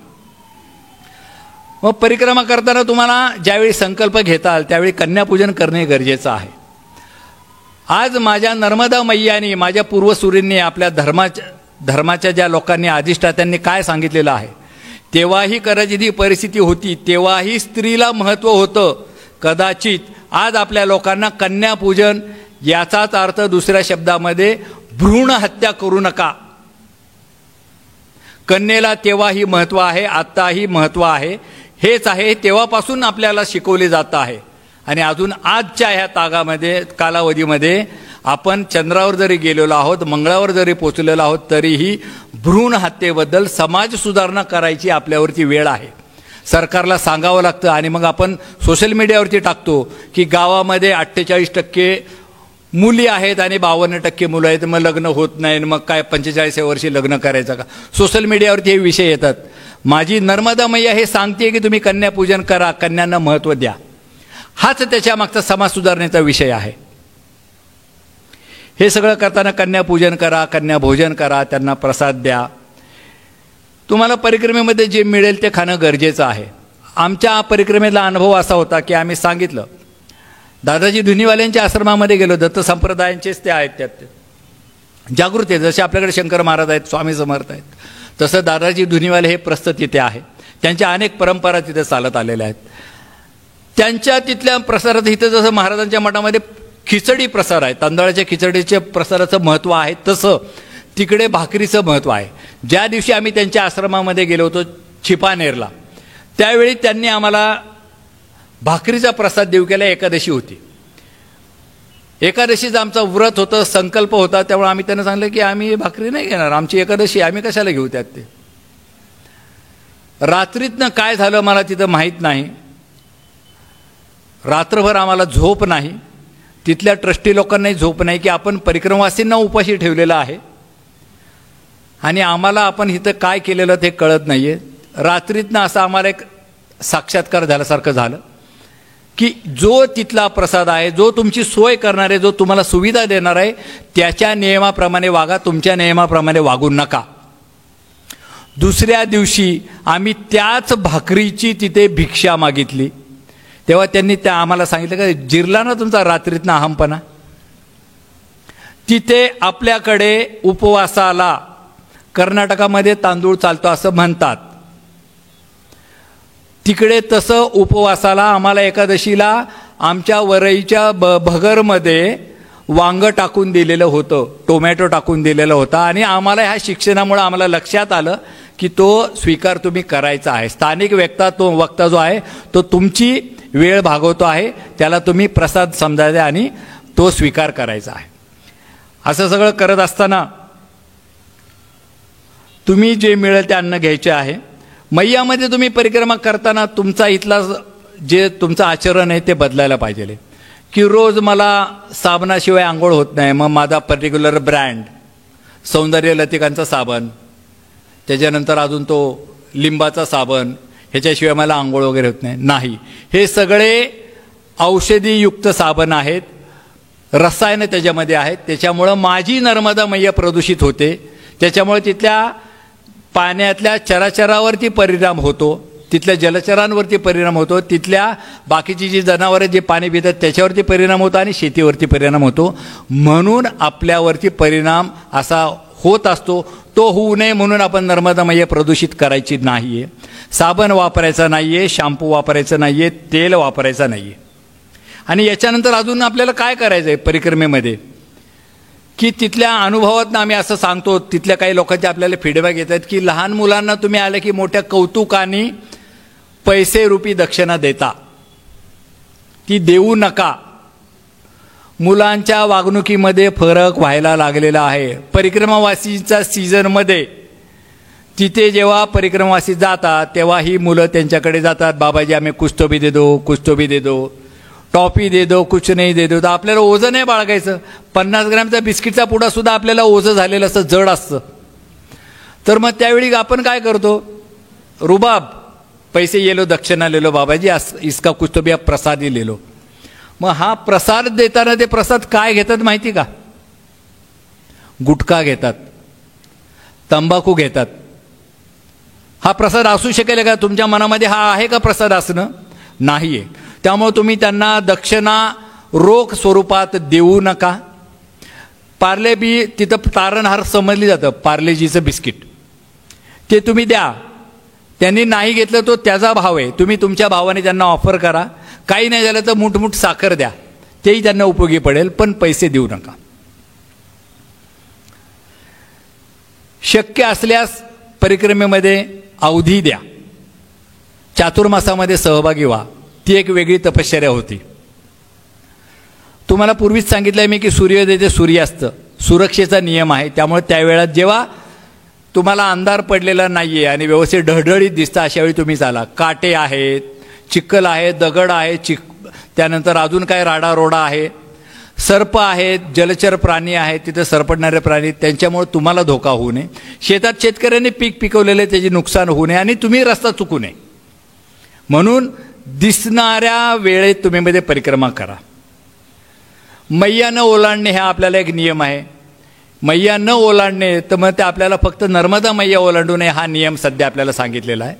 मग परिक्रमा करताना तुम्हाला ज्यावेळी संकल्प घेताल त्यावेळी कन्यापूजन करणे गरजेचं आहे. आज माझ्या नर्मदा मैयानी, माझ्या पूर्वसुरींनी, आपल्या धर्माच्या ज्या लोकांनी, अधिष्ठात्यांनी काय सांगितलेलं आहे, तेव्हाही करायची जी परिस्थिती होती तेव्हाही स्त्रीला महत्त्व होतं. कदाचित आज आपल्या लोकांना कन्यापूजन याचाच अर्थ दुसऱ्या शब्दामध्ये भ्रूण हत्या करू नका. कन्येला तेव्हाही महत्त्व आहे, आत्ताही महत्त्व आहे. हेच आहे, तेव्हापासून आपल्याला शिकवले जात आहे. आणि अजून आजच्या ह्या कालावधीमध्ये आपण चंद्रावर जरी गेलेलो आहोत, मंगळावर जरी पोचलेलो आहोत, तरीही भ्रूण हत्येबद्दल समाज सुधारणा करायची आपल्यावरती वेळ आहे. सरकारला सांगावं लागतं. आणि मग आपण सोशल मीडियावरती टाकतो की गावामध्ये 48% मुली आहेत आणि 52% मुलं आहेत, मग लग्न होत नाही, मग काय 45व्या वर्षी लग्न करायचं का? सोशल मीडियावरती हे विषय येतात. माझी नर्मदा मैया हे सांगते की तुम्ही कन्यापूजन करा, कन्यांना महत्त्व द्या. हाच त्याच्या मागचा समाज सुधारणेचा विषय आहे. हे सगळं करताना कन्यापूजन करा, कन्या भोजन करा, त्यांना प्रसाद द्या. तुम्हाला परिक्रमेमध्ये जे मिळेल ते खाणं गरजेचं आहे. आमच्या परिक्रमेला अनुभव असा होता की आम्ही सांगितलं, दादाजी धुनीवाल्यांच्या आश्रमामध्ये गेलो, दत्त संप्रदायांचेच ते आहेत, त्यात जागृत आहे. जसे आपल्याकडे शंकर महाराज आहेत, स्वामी समर्थ आहेत, तसं दादाजी धुनीवाले हे प्रस्त तिथे आहे. त्यांच्या अनेक परंपरा तिथे चालत आलेल्या आहेत. त्यांच्या तिथल्या प्रसारात, इथं जसं महाराजांच्या मठामध्ये खिचडी प्रसार आहे, तांदळाच्या खिचडीच्या प्रसाराचं महत्त्व आहे, तसं तिकडे भाकरीचं महत्त्व आहे. ज्या दिवशी आम्ही त्यांच्या आश्रमामध्ये गेलो होतो छिपानेरला, त्यावेळी त्यांनी आम्हाला भाकरीचा प्रसाद देऊ केला. एकादशी होती, एकादशीचं आमचं व्रत होतं, संकल्प होता. त्यामुळे आम्ही त्यांना सांगितलं की आम्ही भाकरी नाही घेणार, आमची एकादशी, आम्ही कशाला घेऊ त्यात. ते रात्रीतनं काय झालं मला तिथं माहीत नाही. रात्रभर आम्हाला झोप नाही, तिथल्या ट्रस्टी लोकांनाही झोप नाही की आपण परिक्रमावासींना उपाशी ठेवलेलं आहे आणि आम्हाला आपण इथं काय केलेलं ते कळत नाही आहे. रात्रीतनं असं आम्हाला एक साक्षात्कार झाल्यासारखं झालं की जो तिथला प्रसाद आहे, जो तुमची सोय करणार आहे, जो तुम्हाला सुविधा देणार आहे, त्याच्या नियमाप्रमाणे वागा, तुमच्या नियमाप्रमाणे वागू नका. दुसऱ्या दिवशी आम्ही त्याच भाकरीची तिथे भिक्षा मागितली. तेव्हा त्यांनी त्या आम्हाला सांगितलं का जिरला ना तुमचा रात्रीतनं अहमपणा. तिथे आपल्याकडे उपवासाला कर्नाटकामध्ये तांदूळ चालतो असं म्हणतात, तिकडे तसं उपवासाला आम्हाला एकादशीला आमच्या वरईच्या भगरमध्ये वांग टाकून दिलेलं होतं, टोमॅटो टाकून दिलेलं होतं आणि आम्हाला ह्या शिक्षणामुळे आम्हाला लक्षात आलं की तो स्वीकार तुम्ही करायचा आहे. स्थानिक वक्ता जो आहे तो तुमची वेळ भागवतो आहे, त्याला तुम्ही प्रसाद समजायचा आणि तो स्वीकार करायचा आहे. असं सगळं करत असताना तुम्ही जे मिळेल ते अन्न घ्यायचे आहे. मैयामध्ये तुम्ही परिक्रमा करताना तुमचा इथला जे तुमचं आचरण आहे ते बदलायला पाहिजे की रोज मला साबणाशिवाय आंघोळ होत नाही, मग माझा पर्टिक्युलर ब्रँड सौंदर्य लतिकांचा साबण, त्याच्यानंतर अजून तो लिंबाचा साबण, ह्याच्याशिवाय मला आंघोळ वगैरे होत नाही. हे सगळे औषधीयुक्त साबण आहेत, रसायनं त्याच्यामध्ये आहेत, त्याच्यामुळं माझी नर्मदा मैया प्रदूषित होते. त्याच्यामुळे तिथल्या पाण्यातल्या चराचरावरती परिणाम होतो, तिथल्या जलचरांवरती परिणाम होतो, तिथल्या बाकीची जी जनावरं जे पाणी पितात त्याच्यावरती परिणाम होतो आणि शेतीवरती परिणाम होतो. म्हणून आपल्यावरती परिणाम असा होत असतो. तो होऊ नये म्हणून आपण नर्मदा मैया प्रदूषित करायची नाही आहे. साबण वापरायचा नाही आहे, शॅम्पू वापरायचं नाही आहे, तेल वापरायचं नाही आहे. आणि याच्यानंतर अजून आपल्याला काय करायचं आहे परिक्रमेमध्ये की तिथल्या अनुभवातनं आम्ही असं सांगतो, तिथल्या काही लोकांचे आपल्याला फीडबॅक येतात की लहान मुलांना तुम्ही आले की मोठ्या कौतुकाने पैसे रूपी दक्षिणा देता, ती देऊ नका. मुलांच्या वागणुकीमध्ये फरक व्हायला लागलेला आहे. परिक्रमावासीच्या सीझनमध्ये तिथे जेव्हा परिक्रमावासी जातात तेव्हा ही मुलं त्यांच्याकडे जातात, बाबाजी आम्ही कुछ तो भी दे दो, टॉफी दे दो, कुछ नाही दे दो. तर आपल्याला ओझं नाही बाळगायचं. 50 ग्रॅमचा बिस्किटचा पुडा सुद्धा आपल्याला ओझं झालेलं असतं, जड असतं. तर मग त्यावेळी आपण काय करतो, रुबाब, पैसे ये लो, दक्षिणा ले लो बाबाजी, इसका कुछ तो भी आप प्रसाद ही ले लो. मग हा प्रसाद देताना ते प्रसाद काय घेतात माहिती का? गुटखा घेतात, तंबाखू घेतात. हा प्रसाद असू शकेल का? तुमच्या मनामध्ये हा आहे का प्रसाद असणं? नाही आहे. त्यामुळे तुम्ही त्यांना दक्षिणा रोख स्वरूपात देऊ नका. पार्ले बी तिथं तारणहार समजली जातं, पार्लेजीचं बिस्किट ते तुम्ही द्या. त्यांनी नाही घेतलं तो त्याचा भाव आहे, तुम्ही तुमच्या भावाने त्यांना ऑफर करा. काही नाही झालं तर मुठमुठ साखर द्या, तेही त्यांना उपयोगी पडेल, पण पैसे देऊ नका. शक्य असल्यास परिक्रमेमध्ये अवधी द्या, चातुर्मासामध्ये सहभागी व्हा. ती एक वेगळी तपश्चर्या होती. तुम्हाला पूर्वीच सांगितलंय मी की सूर्योदय ते सूर्यास्त सुरक्षेचा नियम आहे. त्यामुळे त्यावेळेला जेव्हा तुम्हाला अंधार पडलेला नाही आहे आणि व्यवस्थित ढळढळीत दिसतं अशा वेळी तुम्ही चाला. काटे आहेत, चिखल आहे, दगड आहे, त्यानंतर अजून काय राडारोडा आहे, सर्प आहेत, जलचर प्राणी आहेत, तिथे सरपडणारे प्राणी, त्यांच्यामुळे तुम्हाला धोका होऊ नये. शेतात शेतकऱ्यांनी पीक पिकवलेले त्याचे नुकसान होऊ नये आणि तुम्ही रस्ता चुकू नये म्हणून दिसणाऱ्या वेळेत तुम्ही मध्ये परिक्रमा करा. मैया न ओलांडणे हा आपल्याला एक नियम आहे. मैया न ओलांडणे तर मग ते आपल्याला फक्त नर्मदा मैया ओलांडू नये हा नियम सध्या आपल्याला सांगितलेला आहे.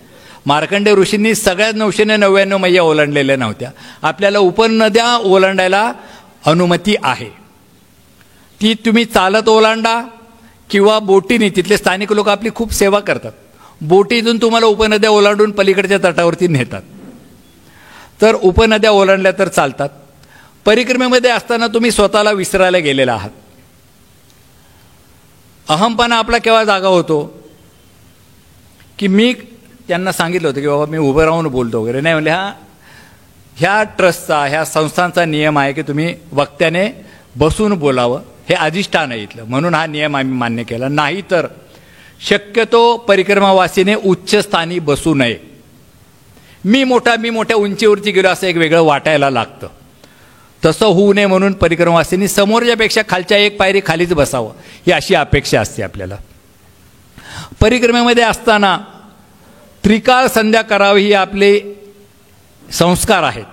मार्कंडेय ऋषींनी सगळ्यात 999 मैया ओलांडलेल्या नव्हत्या. आपल्याला उपनद्या ओलांडायला अनुमती आहे. ती तुम्ही चालत ओलांडा किंवा बोटीने. तिथले स्थानिक लोक आपली खूप सेवा करतात. बोटीतून तुम्हाला उपनद्या ओलांडून पलीकडच्या तटावरती नेतात. तर उपनद्या ओलांडल्या तर चालतात. परिक्रमेमध्ये असताना तुम्ही स्वतःला विसरायला गेलेला आहात. अहमपणा आपला केव्हा जागा होतो की मी त्यांना सांगितलं होतं की बाबा मी उभं राहून बोलतो वगैरे नाही. म्हणजे ह्या ट्रस्टचा ह्या संस्थांचा नियम आहे की तुम्ही वक्त्याने बसून बोलावं, हे अधिष्ठान आहे इथलं, म्हणून हा नियम आम्ही मान्य केला. नाही तर शक्यतो परिक्रमावासीने उच्च स्थानी बसू नये. मी मोठ्या उंचीवरती गेलो असं एक वेगळं वाटायला लागतं. तसं होऊ नये म्हणून परिक्रमावासींनी समोरच्यापेक्षा खालच्या एक पायरी खालीच बसावं ही अशी अपेक्षा असते आपल्याला. परिक्रमेमध्ये असताना त्रिकाळ संध्या करावी ही आपले संस्कार आहेत.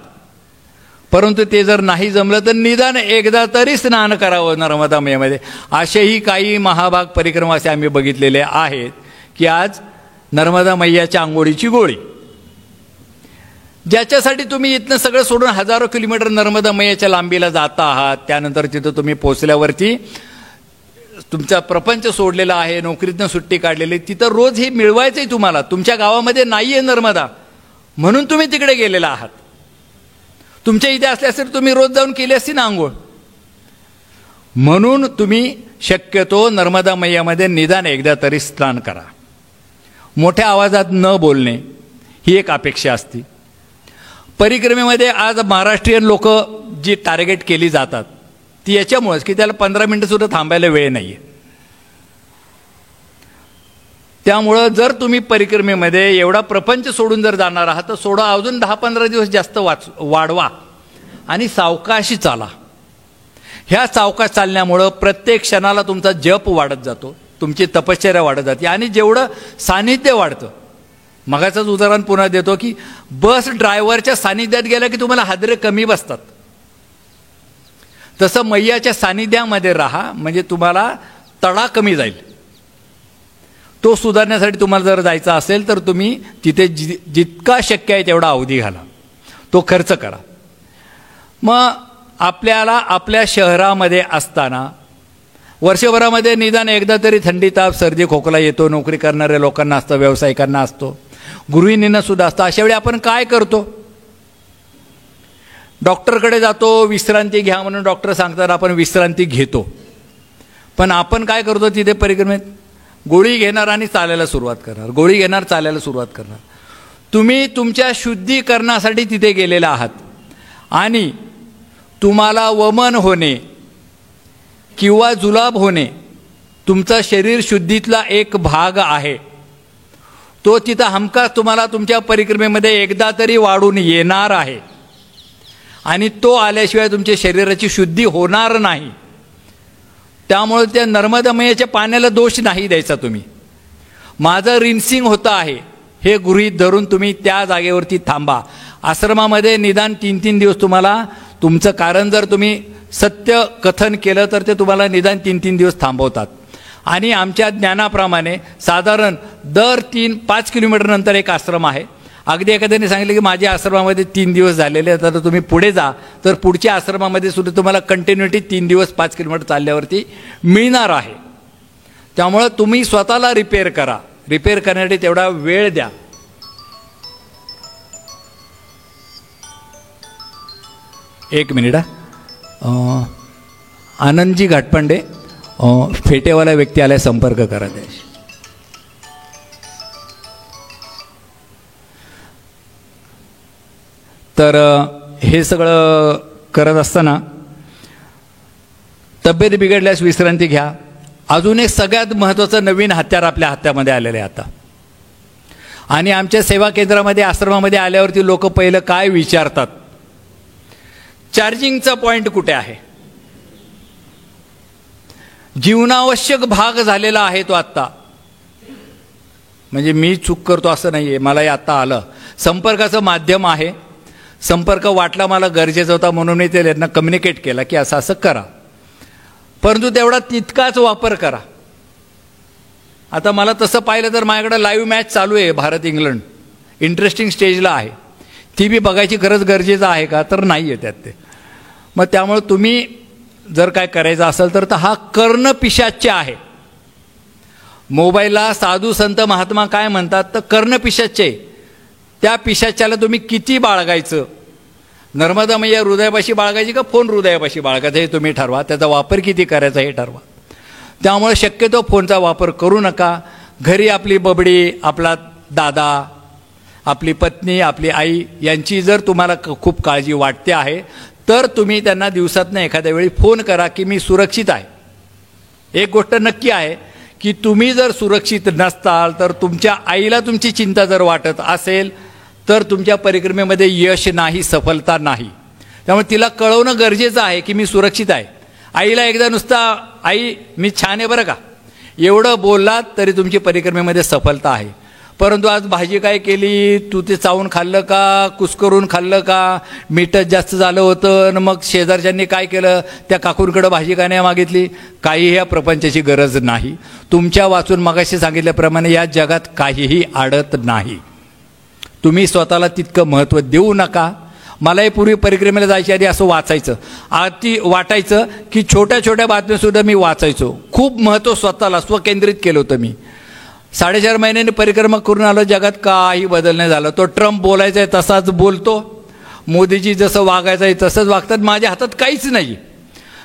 परंतु ते जर नाही जमलं तर निदान एकदा तरी स्नान करावं नर्मदा मैयामध्ये. असेही काही महाभाग परिक्रमावासी आम्ही बघितलेले आहेत की आज नर्मदा मैयाच्या आंघोळीची गोळी, ज्याच्यासाठी तुम्ही इथनं सगळं सोडून हजारो किलोमीटर नर्मदा मैयाच्या लांबीला जाता आहात. त्यानंतर तिथं तुम्ही पोचल्यावरती तुमचा प्रपंच सोडलेला आहे, नोकरीतनं सुट्टी काढलेली, तिथं रोज हे मिळवायचंय तुम्हाला. तुमच्या गावामध्ये नाही आहे नर्मदा म्हणून तुम्ही तिकडे गेलेला आहात. तुमच्या इथे असल्यास तर तुम्ही रोज जाऊन केली असती ना आंघोळ. म्हणून तुम्ही शक्यतो नर्मदा मैयामध्ये निदान एकदा तरी स्नान करा. मोठ्या आवाजात न बोलणे ही एक अपेक्षा असते. परिक्रमेमध्ये आज महाराष्ट्रीयन लोक जी टार्गेट केली जातात ती याच्यामुळेच की त्याला 15 मिनिटंसुद्धा थांबायला वेळ नाही आहे. त्यामुळं जर तुम्ही परिक्रमेमध्ये एवढा प्रपंच सोडून जर जाणार आहात तर सोडा, अजून 10-15 दिवस जास्त वाढवा आणि सावकाशी चाला. ह्या सावकाश चालण्यामुळं प्रत्येक क्षणाला तुमचा जप वाढत जातो, तुमची तपश्चर्या वाढत जाते आणि जेवढं सानिध्य वाढतं. मगाचंच उदाहरण पुन्हा देतो की बस ड्रायव्हरच्या सानिध्यात गेला की तुम्हाला हादरे कमी बसतात. तसं मैयाच्या सानिध्यामध्ये राहा म्हणजे तुम्हाला तडा कमी जाईल. तो सुधारण्यासाठी तुम्हाला जर जायचं असेल तर तुम्ही तिथे जितका शक्य आहे तेवढा अवधी घाला, तो खर्च करा. मग आपल्याला आपल्या शहरामध्ये असताना वर्षभरामध्ये निदान एकदा तरी थंडी, ताप, सर्दी, खोकला येतो. नोकरी करणाऱ्या लोकांना असतो, व्यावसायिकांना असतो, गृहिणींना सुद्धा असतं. अशा वेळी आपण काय करतो? डॉक्टरकडे जातो, विश्रांती घ्या म्हणून डॉक्टर सांगतात, आपण विश्रांती घेतो. पण आपण काय करतो तिथे परिक्रमेत? गोळी घेणार आणि चालायला सुरुवात करणार, गोळी घेणार, चालायला सुरुवात करणार. तुम्ही तुमच्या शुद्धीकरणासाठी तिथे गेलेला आहात आणि तुम्हाला वमन होणे किंवा जुलाब होणे तुमचा शरीर शुद्धीतला एक भाग आहे. तो तिथं हमखास तुम्हाला तुमच्या परिक्रमेमध्ये एकदा तरी वाढून येणार आहे आणि तो आल्याशिवाय तुमच्या शरीराची शुद्धी होणार नाही. त्यामुळे त्या नर्मदा मैयाच्या पाण्याला दोष नाही द्यायचा तुम्ही. माझं रिन्सिंग होतं आहे हे गृहीत धरून तुम्ही त्या जागेवरती थांबा. आश्रमामध्ये निदान 3-3 दिवस तुम्हाला तुमचं कारण जर तुम्ही सत्य कथन केलं तर ते तुम्हाला निदान 3-3 दिवस थांबवतात. आणि आमच्या ज्ञानाप्रमाणे साधारण दर 3-5 किलोमीटर नंतर एक आश्रम आहे. अगदी एखाद्याने सांगितलं की माझ्या आश्रमामध्ये 3 दिवस झालेले आहेत, तर तुम्ही पुढे जा, तर पुढच्या आश्रमामध्ये सुद्धा तुम्हाला कंटिन्युटी 3 दिवस 5 किलोमीटर चालल्यावरती मिळणार आहे. त्यामुळं तुम्ही स्वतःला रिपेअर करा. रिपेअर करण्यासाठी तेवढा वेळ द्या. एक मिनिट. आनंदजी घाटपांडे, फेटेवाला व्यक्ती आलाय, संपर्क करा त्याशी. तर हे सगळं करत असताना तब्येत बिघडल्यास विश्रांती घ्या. अजून एक सगळ्यात महत्त्वाचं नवीन हत्यार आपल्या हातामध्ये आलेलं आहे आता. आणि आमच्या सेवा केंद्रामध्ये, आश्रमामध्ये आल्यावरती लोक पहिलं काय विचारतात? चार्जिंगचा पॉईंट कुठे आहे? जीवनावश्यक भाग झालेला आहे तो आत्ता. म्हणजे मी चूक करतो असं नाही आहे, मलाही आत्ता आलं. संपर्काचं माध्यम आहे. संपर्क वाटला मला गरजेचा होता म्हणून मी त्यांना कम्युनिकेट केला की असं असं करा, परंतु तेवढा तितकाच वापर करा. आता मला तसं पाहिलं तर माझ्याकडे लाईव्ह मॅच चालू आहे, भारत इंग्लंड इंटरेस्टिंग स्टेजला आहे. ती बी बघायची खरंच गरजेचं आहे का? तर नाही आहे त्यात ते. मग त्यामुळे तुम्ही जर काय करायचं असेल तर हा कर्णपिशाच्य आहे. मोबाईलला साधू संत महात्मा काय म्हणतात तर कर्णपिशाच्य आहे. त्या पिशाच्याला तुम्ही किती बाळगायचं? नर्मदा मैया हृदयापाशी बाळगायची का फोन हृदयापाशी बाळगायचा हे तुम्ही ठरवा. त्याचा वापर किती करायचा हे ठरवा. त्यामुळे शक्यतो फोनचा वापर करू नका. घरी आपली बबडी, आपला दादा, आपली पत्नी, आपली आई यांची जर तुम्हाला खूप काळजी वाटते आहे तर तुम्ही त्यांना दिवसातनं एखाद्या वेळी फोन करा की मी सुरक्षित आहे. एक गोष्ट नक्की आहे की तुम्ही जर सुरक्षित नसताल तर तुमच्या आईला तुमची चिंता जर वाटत असेल तर तुमच्या परिक्रमेमध्ये यश नाही, सफलता नाही. त्यामुळे तिला कळवणं गरजेचं आहे की मी सुरक्षित आहे. आईला एकदा नुसता आई मी छान आहे बरं का एवढं बोललात तरी तुमची परिक्रमेमध्ये सफलता आहे. परंतु आज भाजी काय केली, तू ते चावून खाल्लं का, कुस्करून खाल्लं का, मीठच जास्त झालं होतं, मग शेजारच्यांनी काय केलं, त्या काकूंकडं भाजी का नाही मागितली. काही ह्या प्रपंचाची गरज नाही. तुमच्या वाचून मगाशी सांगितल्याप्रमाणे या जगात काहीही अडत नाही. तुम्ही स्वतःला तितकं महत्त्व देऊ नका. मलाही पूर्वी परिक्रमेला जायच्या आधी असं वाटायचं की छोट्या छोट्या बातम्यासुद्धा मी वाचायचो. खूप महत्त्व स्वतःला स्वकेंद्रित केलं होतं मी. 4.5 महिन्यांनी परिक्रमा करून आलो, जगात काही बदल नाही झाला. तो ट्रम्प बोलायचा आहे तसाच बोलतो, मोदीजी जसं वागायचं आहे तसंच वागतात. माझ्या हातात काहीच नाही.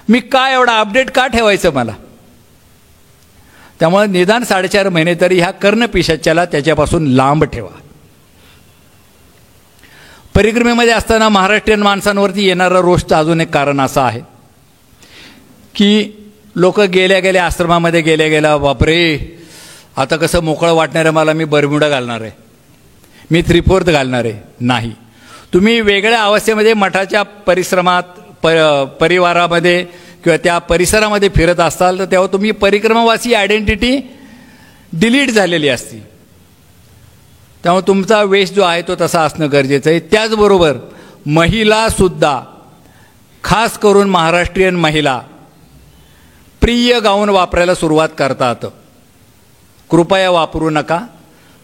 मी का एवढा अपडेट का ठेवायचं मला? त्यामुळे निदान 4.5 महिने तरी ह्या कर्णपिशाच्याला त्याच्यापासून लांब ठेवा. परिक्रमेमध्ये असताना महाराष्ट्रीयन माणसांवरती येणारा रोषचं अजून एक कारण असं आहे की लोक गेल्या आश्रमामध्ये गेल्या बापरे आता कसं मोकळं वाटणार आहे मला, मी बरमुडा घालणार आहे, मी 3/4 घालणार आहे. नाही, तुम्ही वेगळ्या अवस्थेमध्ये मठाच्या परिश्रमात परिवारामध्ये किंवा त्या परिसरामध्ये फिरत असाल तर तेव्हा तुम्ही परिक्रमावासी आयडेंटिटी डिलीट झालेली असती. त्यामुळे तुमचा वेश जो आहे तो तसा असणं गरजेचं आहे. त्याचबरोबर महिलासुद्धा, खास करून महाराष्ट्रीयन महिला प्रिय गाऊन वापरायला सुरुवात करतात. कृपया वापरू नका.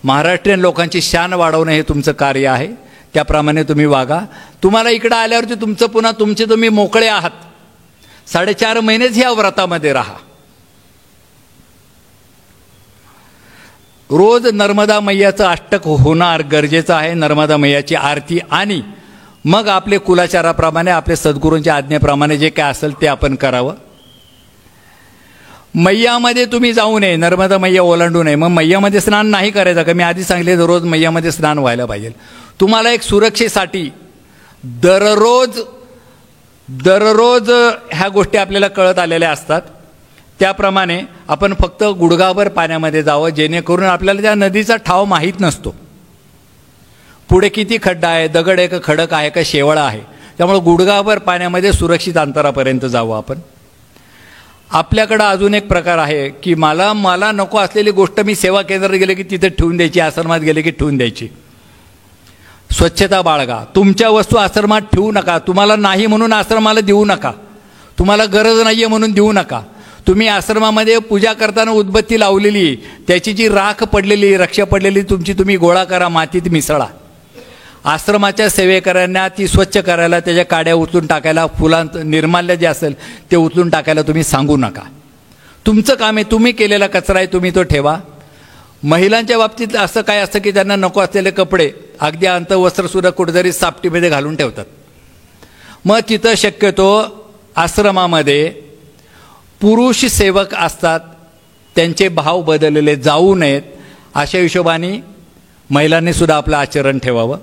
महाराष्ट्रीयन लोकांची शान वाढवणं हे तुमचं कार्य आहे, त्याप्रमाणे तुम्ही वागा. तुम्हाला इकडं आल्यावरती तुमचं पुन्हा तुम्ही मोकळे आहात. 4.5 महिनेच ह्या व्रतामध्ये राहा. रोज नर्मदा मैयाचं अष्टक होणार गरजेचं आहे, नर्मदा मैयाची आरती, आणि मग आपले कुलाचाराप्रमाणे आपले सद्गुरूंच्या आज्ञेप्रमाणे जे काय असेल ते आपण करावं. मैयामध्ये तुम्ही जाऊ नये, नर्मदा मैया ओलांडू नये. मग मैयामध्ये स्नान नाही करायचं का? मी आधी सांगितले रोज मैयामध्ये स्नान व्हायला पाहिजे. तुम्हाला एक सुरक्षेसाठी दररोज ह्या गोष्टी आपल्याला कळत आलेल्या असतात. त्याप्रमाणे आपण फक्त गुडघाभर पाण्यामध्ये जावं, जेणेकरून आपल्याला त्या नदीचा ठाव माहीत नसतो. पुढे किती खड्डा आहे, दगड आहे का, खडक आहे का, शेवाळा आहे. त्यामुळे गुडघाभर पाण्यामध्ये सुरक्षित अंतरापर्यंत जावं आपण. आपल्याकडं अजून एक प्रकार आहे की मला नको असलेली गोष्ट मी सेवा केंद्रात गेले की तिथे ठेवून द्यायची, आश्रमात गेले की ठेवून द्यायची. स्वच्छता बाळगा. तुमच्या वस्तू आश्रमात ठेवू नका. तुम्हाला नाही म्हणून आश्रमाला देऊ नका. तुम्हाला गरज नाही आहे म्हणून देऊ नका. तुम्ही आश्रमामध्ये पूजा करताना उदबत्ती लावलेली, त्याची जी राख पडलेली, रक्ष पडलेली तुमची तुम्ही गोळा करा, मातीत मिसळा. आश्रमाच्या सेवेकऱ्यांना ती स्वच्छ करायला, त्याच्या काड्या उचलून टाकायला, फुलांचं निर्माल्य जे असेल ते उचलून टाकायला तुम्ही सांगू नका. तुमचं काम आहे, तुम्ही केलेला कचरा आहे तुम्ही तो ठेवा. महिलांच्या बाबतीत असं काय असतं की त्यांना नको असलेले कपडे, अगदी अंतवस्त्रसुद्धा कुठेतरी सापटीमध्ये घालून ठेवतात. मग तिथं शक्यतो आश्रमामध्ये पुरुष सेवक असतात, त्यांचे भाव बदललेले जाऊ नयेत. अशा हिशोबाने महिलांनी सुद्धा आपलं आचरण ठेवावं.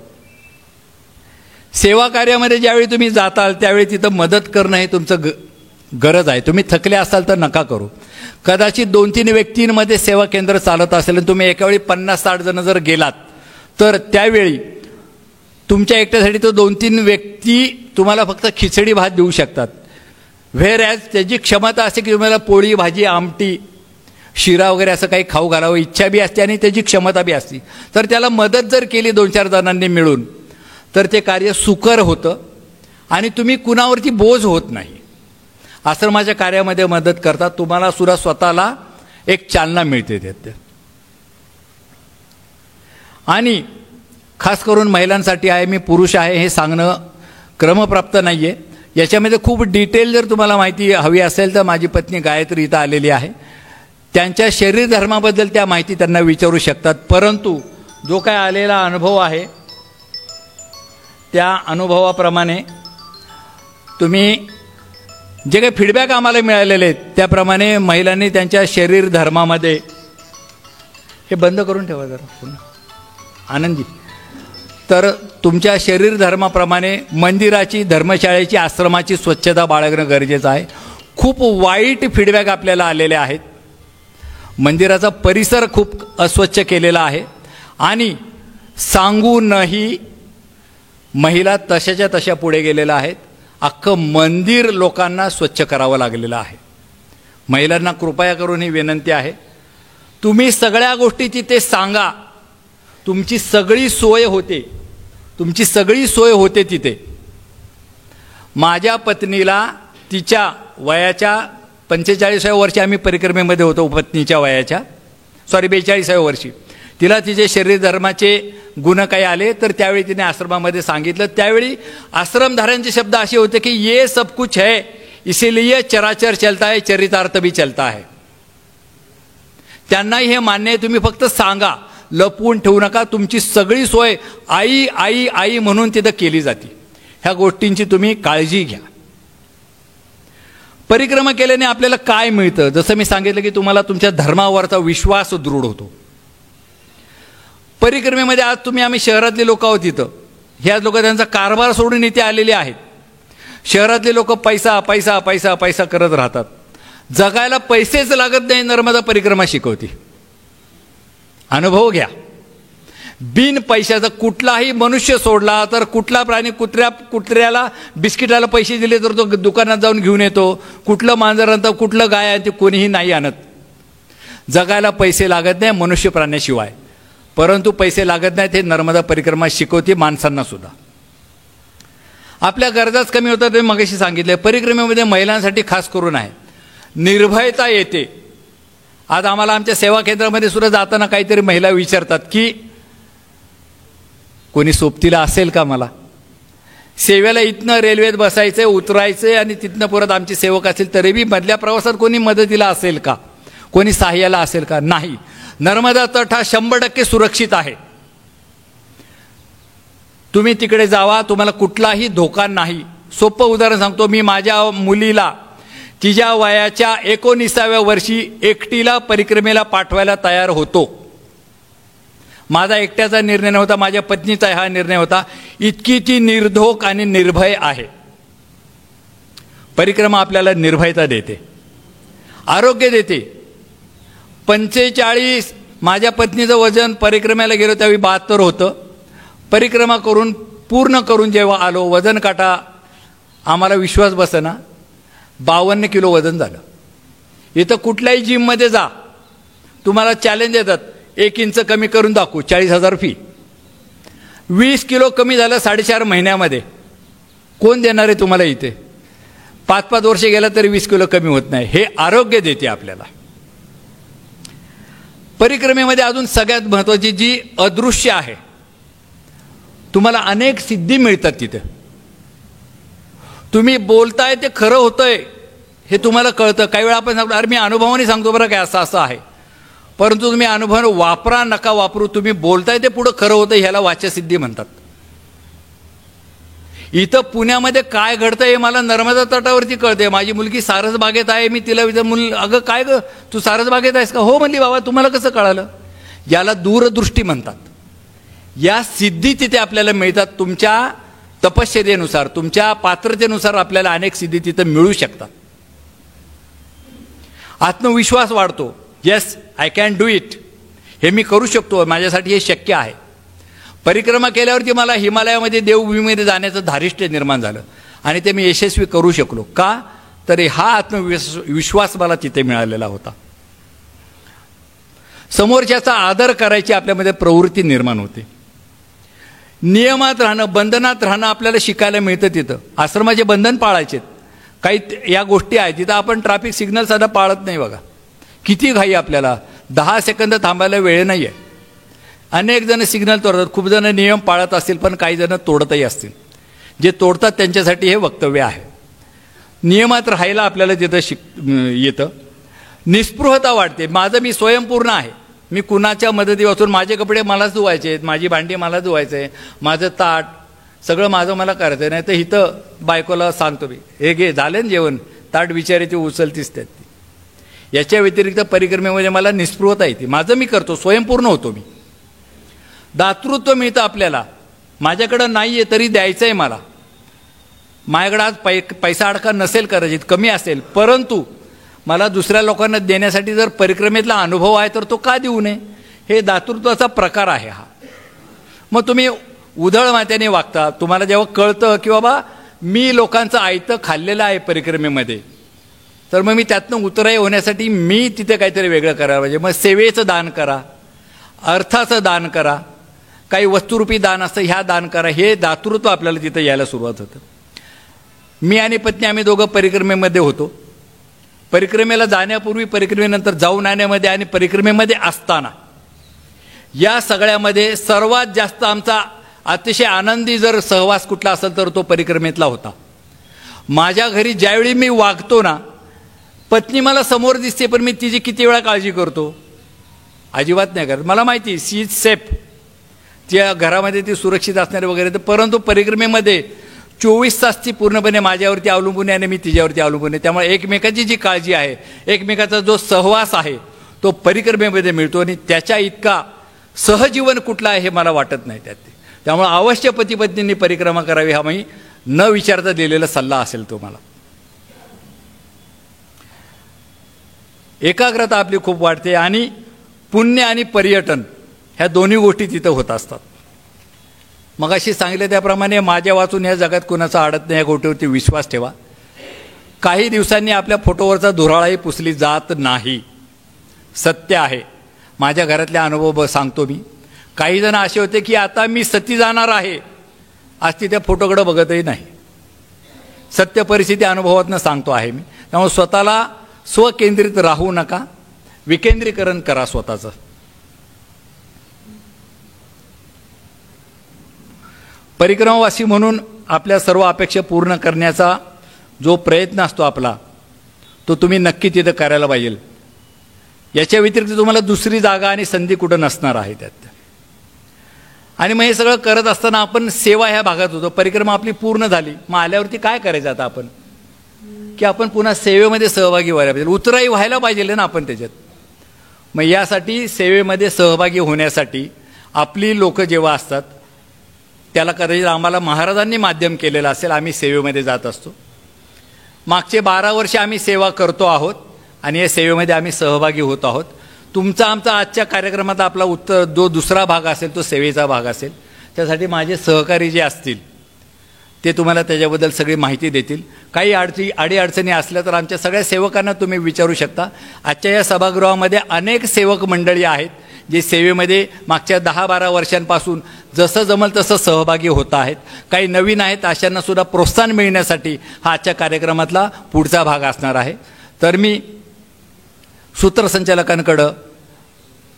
सेवा कार्यामध्ये ज्यावेळी तुम्ही जाताल त्यावेळी तिथं मदत करणं हे तुमचं गरज आहे. तुम्ही थकले असाल तर नका करू. कदाचित 2-3 व्यक्तींमध्ये सेवा केंद्र चालत असेल आणि तुम्ही एकावेळी 50-60 जण जर गेलात तर त्यावेळी तुमच्या एकट्यासाठी तो 2-3 व्यक्ती तुम्हाला फक्त खिचडी भात देऊ शकतात. व्हेअर ॲज त्याची क्षमता असते की तुम्हाला पोळी भाजी आमटी शिरा वगैरे असं काही खाऊ घालावं इच्छा बी असते आणि त्याची क्षमता बी असते. तर त्याला मदत जर केली 2-4 जणांनी मिळून तर ते कार्य सुकर होतं आणि तुम्ही कुणावरती बोज होत नाही. आश्रमाच्या कार्यामध्ये मदत करतात, तुम्हाला सुद्धा स्वतःला एक चालना मिळते त्यात. आणि खास करून महिलांसाठी आहे, मी पुरुष आहे हे सांगणं क्रमप्राप्त नाही आहे. याच्यामध्ये खूप डिटेल जर तुम्हाला माहिती हवी असेल तर माझी पत्नी गायत्री इथं आलेली आहे, त्यांच्या शरीर धर्माबद्दल त्या माहिती त्यांना विचारू शकतात. परंतु जो काय आलेला अनुभव आहे त्या अनुभवाप्रमाणे तुम्ही जे काही फीडबॅक आम्हाला मिळालेले आहेत त्याप्रमाणे महिलांनी त्यांच्या शरीर धर्मामध्ये, हे बंद करून ठेवा जरा पुन्हा आनंदी, तर तुमच्या शरीर धर्माप्रमाणे मंदिराची, धर्मशाळेची, आश्रमाची स्वच्छता बाळगणं गरजेचं आहे. खूप वाईट फीडबॅक आपल्याला आलेले आहेत. मंदिराचा परिसर खूप अस्वच्छ केलेला आहे आणि सांगूनही महिला तशाच्या तशा पुढे गेलेल्या आहेत. अख्खं मंदिर लोकांना स्वच्छ करावं लागलेलं आहे. महिलांना कृपया करून ही विनंती आहे, तुम्ही सगळ्या गोष्टी तिथे सांगा. तुमची सगळी सोय होते, तुमची सगळी सोय होते तिथे. माझ्या पत्नीला तिच्या वयाच्या 45व्या वर्षी आम्ही परिक्रमेमध्ये होतो, पत्नीच्या वयाच्या 42व्या वर्षी तिला तिचे शरीर धर्माचे गुण काही आले तर त्यावेळी तिने आश्रमामध्ये सांगितलं. त्यावेळी आश्रमधाऱ्यांचे शब्द असे होते की ये सब कुछ है इसीलिए चराचर चलता है, चरितार्थ भी चलता है. त्यांनाही हे मान्य आहे, तुम्ही फक्त सांगा, लपवून ठेवू नका. तुमची सगळी सोय आई आई आई म्हणून तिथं केली जाते. ह्या गोष्टींची तुम्ही काळजी घ्या. परिक्रमा केल्याने आपल्याला काय मिळतं? जसं मी सांगितलं की तुम्हाला तुमच्या धर्मावरचा विश्वास दृढ होतो. परिक्रमेमध्ये आज आम्ही शहरातले लोक आहोत इथं, ह्या लोक त्यांचा कारभार सोडून इथे आलेले आहेत. शहरातले लोक पैसा पैसा पैसा पैसा करत राहतात. जगायला पैसेच लागत नाही, नर्मदा परिक्रमा शिकवते. अनुभव घ्या. बिन पैशाचा कुठलाही मनुष्य सोडला तर कुठला प्राणी, कुत्र्याला बिस्किटाला पैसे दिले तर तो दुकानात जाऊन घेऊन येतो. कुठलं मांजर आणतं, कुठलं गाय आहे ते कोणीही नाही आणत. जगायला पैसे लागत नाही मनुष्य प्राण्याशिवाय, परंतु पैसे लागत नाहीत हे नर्मदा परिक्रमा शिकवते माणसांना सुद्धा. आपल्या गरजाच कमी होतात ते मगाशी सांगितले. परिक्रमेमध्ये महिलांसाठी खास करून आहे, निर्भयता येते. आज आम्हाला आमच्या सेवा केंद्रामध्ये सुद्धा जाताना काहीतरी महिला विचारतात की कोणी सोबतीला असेल का मला. सेवेला इथनं रेल्वेत बसायचं, उतरायचं आणि तिथनं परत आमचे सेवक असेल तरी बी मधल्या प्रवासात कोणी मदतीला असेल का, कोणी सहाय्याला असेल का. नाही, नर्मदा तट हा 100% सुरक्षित आहे. तुम्ही तिकडे जावा, तुम्हाला कुठलाही धोका नाही. सोपं उदाहरण सांगतो. मी माझ्या मुलीला तिच्या वयाच्या 19व्या वर्षी एकटीला परिक्रमेला पाठवायला तयार होतो. माझा एकट्याचा निर्णय नव्हता, माझ्या पत्नीचा हा निर्णय होता. इतकी ती निर्धोक आणि निर्भय आहे. परिक्रमा आपल्याला निर्भयता देते, आरोग्य देते. 45 माझ्या पत्नीचं वजन परिक्रमेला गेलो त्यावेळी 72 होतं. परिक्रमा करून पूर्ण करून जेव्हा आलो, वजन काटा आम्हाला विश्वास बसेना, 52 किलो वजन झालं. इथं कुठल्याही जिममध्ये जा, तुम्हाला चॅलेंज देतात, 1 इंच कमी करून दाखवू, 40,000 फी. 20 किलो कमी झालं 4.5 महिन्यामध्ये. कोण देणार आहे तुम्हाला इथे? 5-5 वर्ष गेलं तरी 20 किलो कमी होत नाही. हे आरोग्य देते आपल्याला. परिक्रमेमध्ये अजून सगळ्यात महत्त्वाची जी अदृश्य आहे, तुम्हाला अनेक सिद्धी मिळतात. तिथे तुम्ही बोलताय ते खरं होतंय हे तुम्हाला कळतं. काही वेळा आपण सांगतो, अरे मी अनुभवाने सांगतो बरं काय, असं असं आहे. परंतु तुम्ही अनुभव वापरा नका वापरू, तुम्ही बोलताय ते पुढं खरं होतं, ह्याला वाच्यसिद्धी म्हणतात. इथं पुण्यामध्ये काय घडतं हे मला नर्मदा तटावरती कळते. माझी मुलगी सारसबागेत आहे, मी तिला विचार, अगं काय ग तू सारसबागेत आहेस का? हो म्हणली. बाबा तुम्हाला कसं कळालं? याला दूरदृष्टी म्हणतात. या सिद्धी तिथे आपल्याला मिळतात. तुमच्या तपश्चर्येनुसार, तुमच्या पात्रतेनुसार आपल्याला अनेक सिद्धी तिथे मिळू शकतात. आत्मविश्वास वाढतो. Yes, I can do it. हे मी करू शकतो, माझ्यासाठी हे शक्य आहे. परिक्रमा केल्यावरती मला हिमालयामध्ये देवभूमीमध्ये जाण्याचं धारिष्ट्य निर्माण झालं आणि ते मी यशस्वी करू शकलो. का? तर हा आत्मविश्वास मला तिथे मिळालेला होता. समोरच्याचा आदर करायची आपल्यामध्ये प्रवृत्ती निर्माण होते. नियमात राहणं, बंधनात राहणं आपल्याला शिकायला मिळतं. तिथं आश्रमाचे बंधन पाळायचे. काही या गोष्टी आहेत तिथं आपण ट्रॅफिक सिग्नल साधा पाळत नाही. बघा किती घाई आपल्याला, 10 सेकंद थांबायला वेळ नाही आहे. अनेक जण सिग्नल तोडतात, खूप जण नियम पाळत असतील पण काही जण तोडतही असतील. जे तोडतात त्यांच्यासाठी हे वक्तव्य आहे. नियमात राहायला आपल्याला तिथं येतं. निस्पृहता वाढते. मी स्वयंपूर्ण आहे. मी कुणाच्या मदतीपासून, माझे कपडे मलाच धुवायचे आहेत, माझी भांडी मला धुवायचं आहे, माझं ताट सगळं माझं मला करायचं आहे. नाही तर इथं बायकोला सांगतो मी, हे घे झालं ना जेवण, ताट विचारायची उचलतीच त्यात. याच्या व्यतिरिक्त परिक्रमेमध्ये मला निस्पृहता येते. माझं मी करतो, स्वयंपूर्ण होतो मी. दातृत्व मिळतं आपल्याला. माझ्याकडं नाही आहे तरी द्यायचं आहे मला. माझ्याकडं आज पैसा अडका नसेल कदाचित, कमी असेल, परंतु मला दुसऱ्या लोकांना देण्यासाठी जर परिक्रमेतला अनुभव आहे तर तो का देऊ नये? हे दातृत्वाचा प्रकार आहे हा. मग तुम्ही उधळ मात्याने वागता. तुम्हाला जेव्हा कळतं की बाबा मी लोकांचं आयतं खाल्लेलं आहे परिक्रमेमध्ये, तर मग मी त्यातनं उतराई होण्यासाठी मी तिथे काहीतरी वेगळं करायला पाहिजे. मग सेवेचं दान करा, अर्थाचं दान करा, काही वस्तुरूपी दान असतं ह्या दान करा. हे दातृत्व आपल्याला तिथं यायला सुरुवात होतं. मी आणि पत्नी आम्ही दोघं परिक्रमेमध्ये होतो. परिक्रमेला जाण्यापूर्वी, परिक्रमेनंतर जाऊन आणण्यामध्ये आणि परिक्रमेमध्ये असताना या सगळ्यामध्ये सर्वात जास्त आमचा अतिशय आनंदी जर सहवास कुठला असेल तर तो परिक्रमेतला होता. माझ्या घरी ज्यावेळी मी वागतो ना, पत्नी मला समोर दिसते पण मी तिची किती वेळा काळजी करतो? अजिबात नाही करत. मला माहिती सी इज सेफ, त्या घरामध्ये ती सुरक्षित असणारे वगैरे. परंतु परिक्रमेमध्ये 24 तास ती पूर्णपणे माझ्यावरती अवलंबून आहे आणि मी तिच्यावरती अवलंबून आहे. त्यामुळे एकमेकाची जी काळजी आहे, एकमेकाचा जो सहवास आहे तो परिक्रमेमध्ये मिळतो आणि त्याच्या इतका सहजीवन कुठलं आहे हे मला वाटत नाही त्यात. त्यामुळे अवश्य पती पत्नींनी परिक्रमा करावी हा मी न विचारता दिलेला सल्ला असेल तो मला. एकाग्रता आपली खूप वाढते आणि पुण्य आणि पर्यटन ह्या दोन्ही गोष्टी तिथं होत असतात. मगाशी सांगितलं त्याप्रमाणे माझ्या वाचून या जगात कुणाचा अडत नाही या गोष्टीवरती विश्वास ठेवा. काही दिवसांनी आपल्या फोटोवरचा धुराळाही पुसली जात नाही, सत्य आहे. माझ्या घरातले अनुभव सांगतो मी. काही जण असे होते की आता मी सती जाणार आहे, आज ती त्या फोटोकडे बघतही नाही. सत्य परिस्थिती अनुभवातनं सांगतो आहे मी. त्यामुळे स्वतःला स्वकेंद्रित राहू नका, विकेंद्रीकरण करा स्वतःचं. परिक्रमावासी म्हणून आपल्या सर्व अपेक्षा पूर्ण करण्याचा जो प्रयत्न असतो आपला, तो तुम्ही नक्की तिथं करायला पाहिजे. याच्या व्यतिरिक्त तुम्हाला दुसरी जागा आणि संधी कुठं नसणार आहे त्यात. आणि मग हे सगळं करत असताना आपण सेवा ह्या भागात होतो. परिक्रमा आपली पूर्ण झाली, मग आल्यावरती काय करायचं आता आपण, की आपण पुन्हा सेवेमध्ये सहभागी व्हायला पाहिजे, उतराई व्हायला पाहिजे ना आपण त्याच्यात. मग यासाठी सेवेमध्ये सहभागी होण्यासाठी आपली लोक जेव्हा असतात त्याला कदाचित आम्हाला महाराजांनी माध्यम केलेलं असेल. आम्ही सेवेमध्ये जात असतो. मागचे 12 वर्ष आम्ही सेवा करतो आहोत आणि या सेवेमध्ये आम्ही सहभागी होत आहोत. तुमचा आमचा आजच्या कार्यक्रमात आपला जो दुसरा भाग असेल तो सेवेचा भाग असेल. त्यासाठी माझे सहकारी जे असतील ते तुम्हाला त्याच्याबद्दल सगळी माहिती देतील. काही अडीअडचणी असल्या तर आमच्या सगळ्या सेवकांना तुम्ही विचारू शकता. आजच्या या सभागृहामध्ये अनेक सेवक मंडळी आहेत जे सेवेमध्ये मागच्या 10-12 वर्षांपासून जसं जमल तसं सहभागी होत आहेत. काही नवीन आहेत, अशांना सुद्धा प्रोत्साहन मिळण्यासाठी हा आजच्या कार्यक्रमातला पुढचा भाग असणार आहे. तर मी सूत्रसंचालकांकडं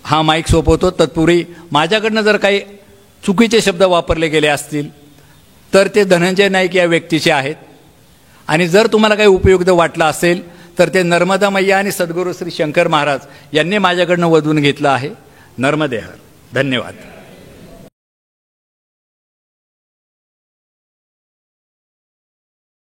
हा माईक सोपवतो. तत्पूर्वी माझ्याकडनं जर काही चुकीचे शब्द वापरले गेले असतील तर ते धनंजय नाईक या व्यक्तीचे आहेत. आणि जर तुम्हाला काही उपयुक्त वाटलं असेल तर ते नर्मदा मैया आणि सद्गुरू श्री शंकर महाराज यांनी माझ्याकडनं वधून घेतलं आहे. नर्मदे हर. धन्यवाद.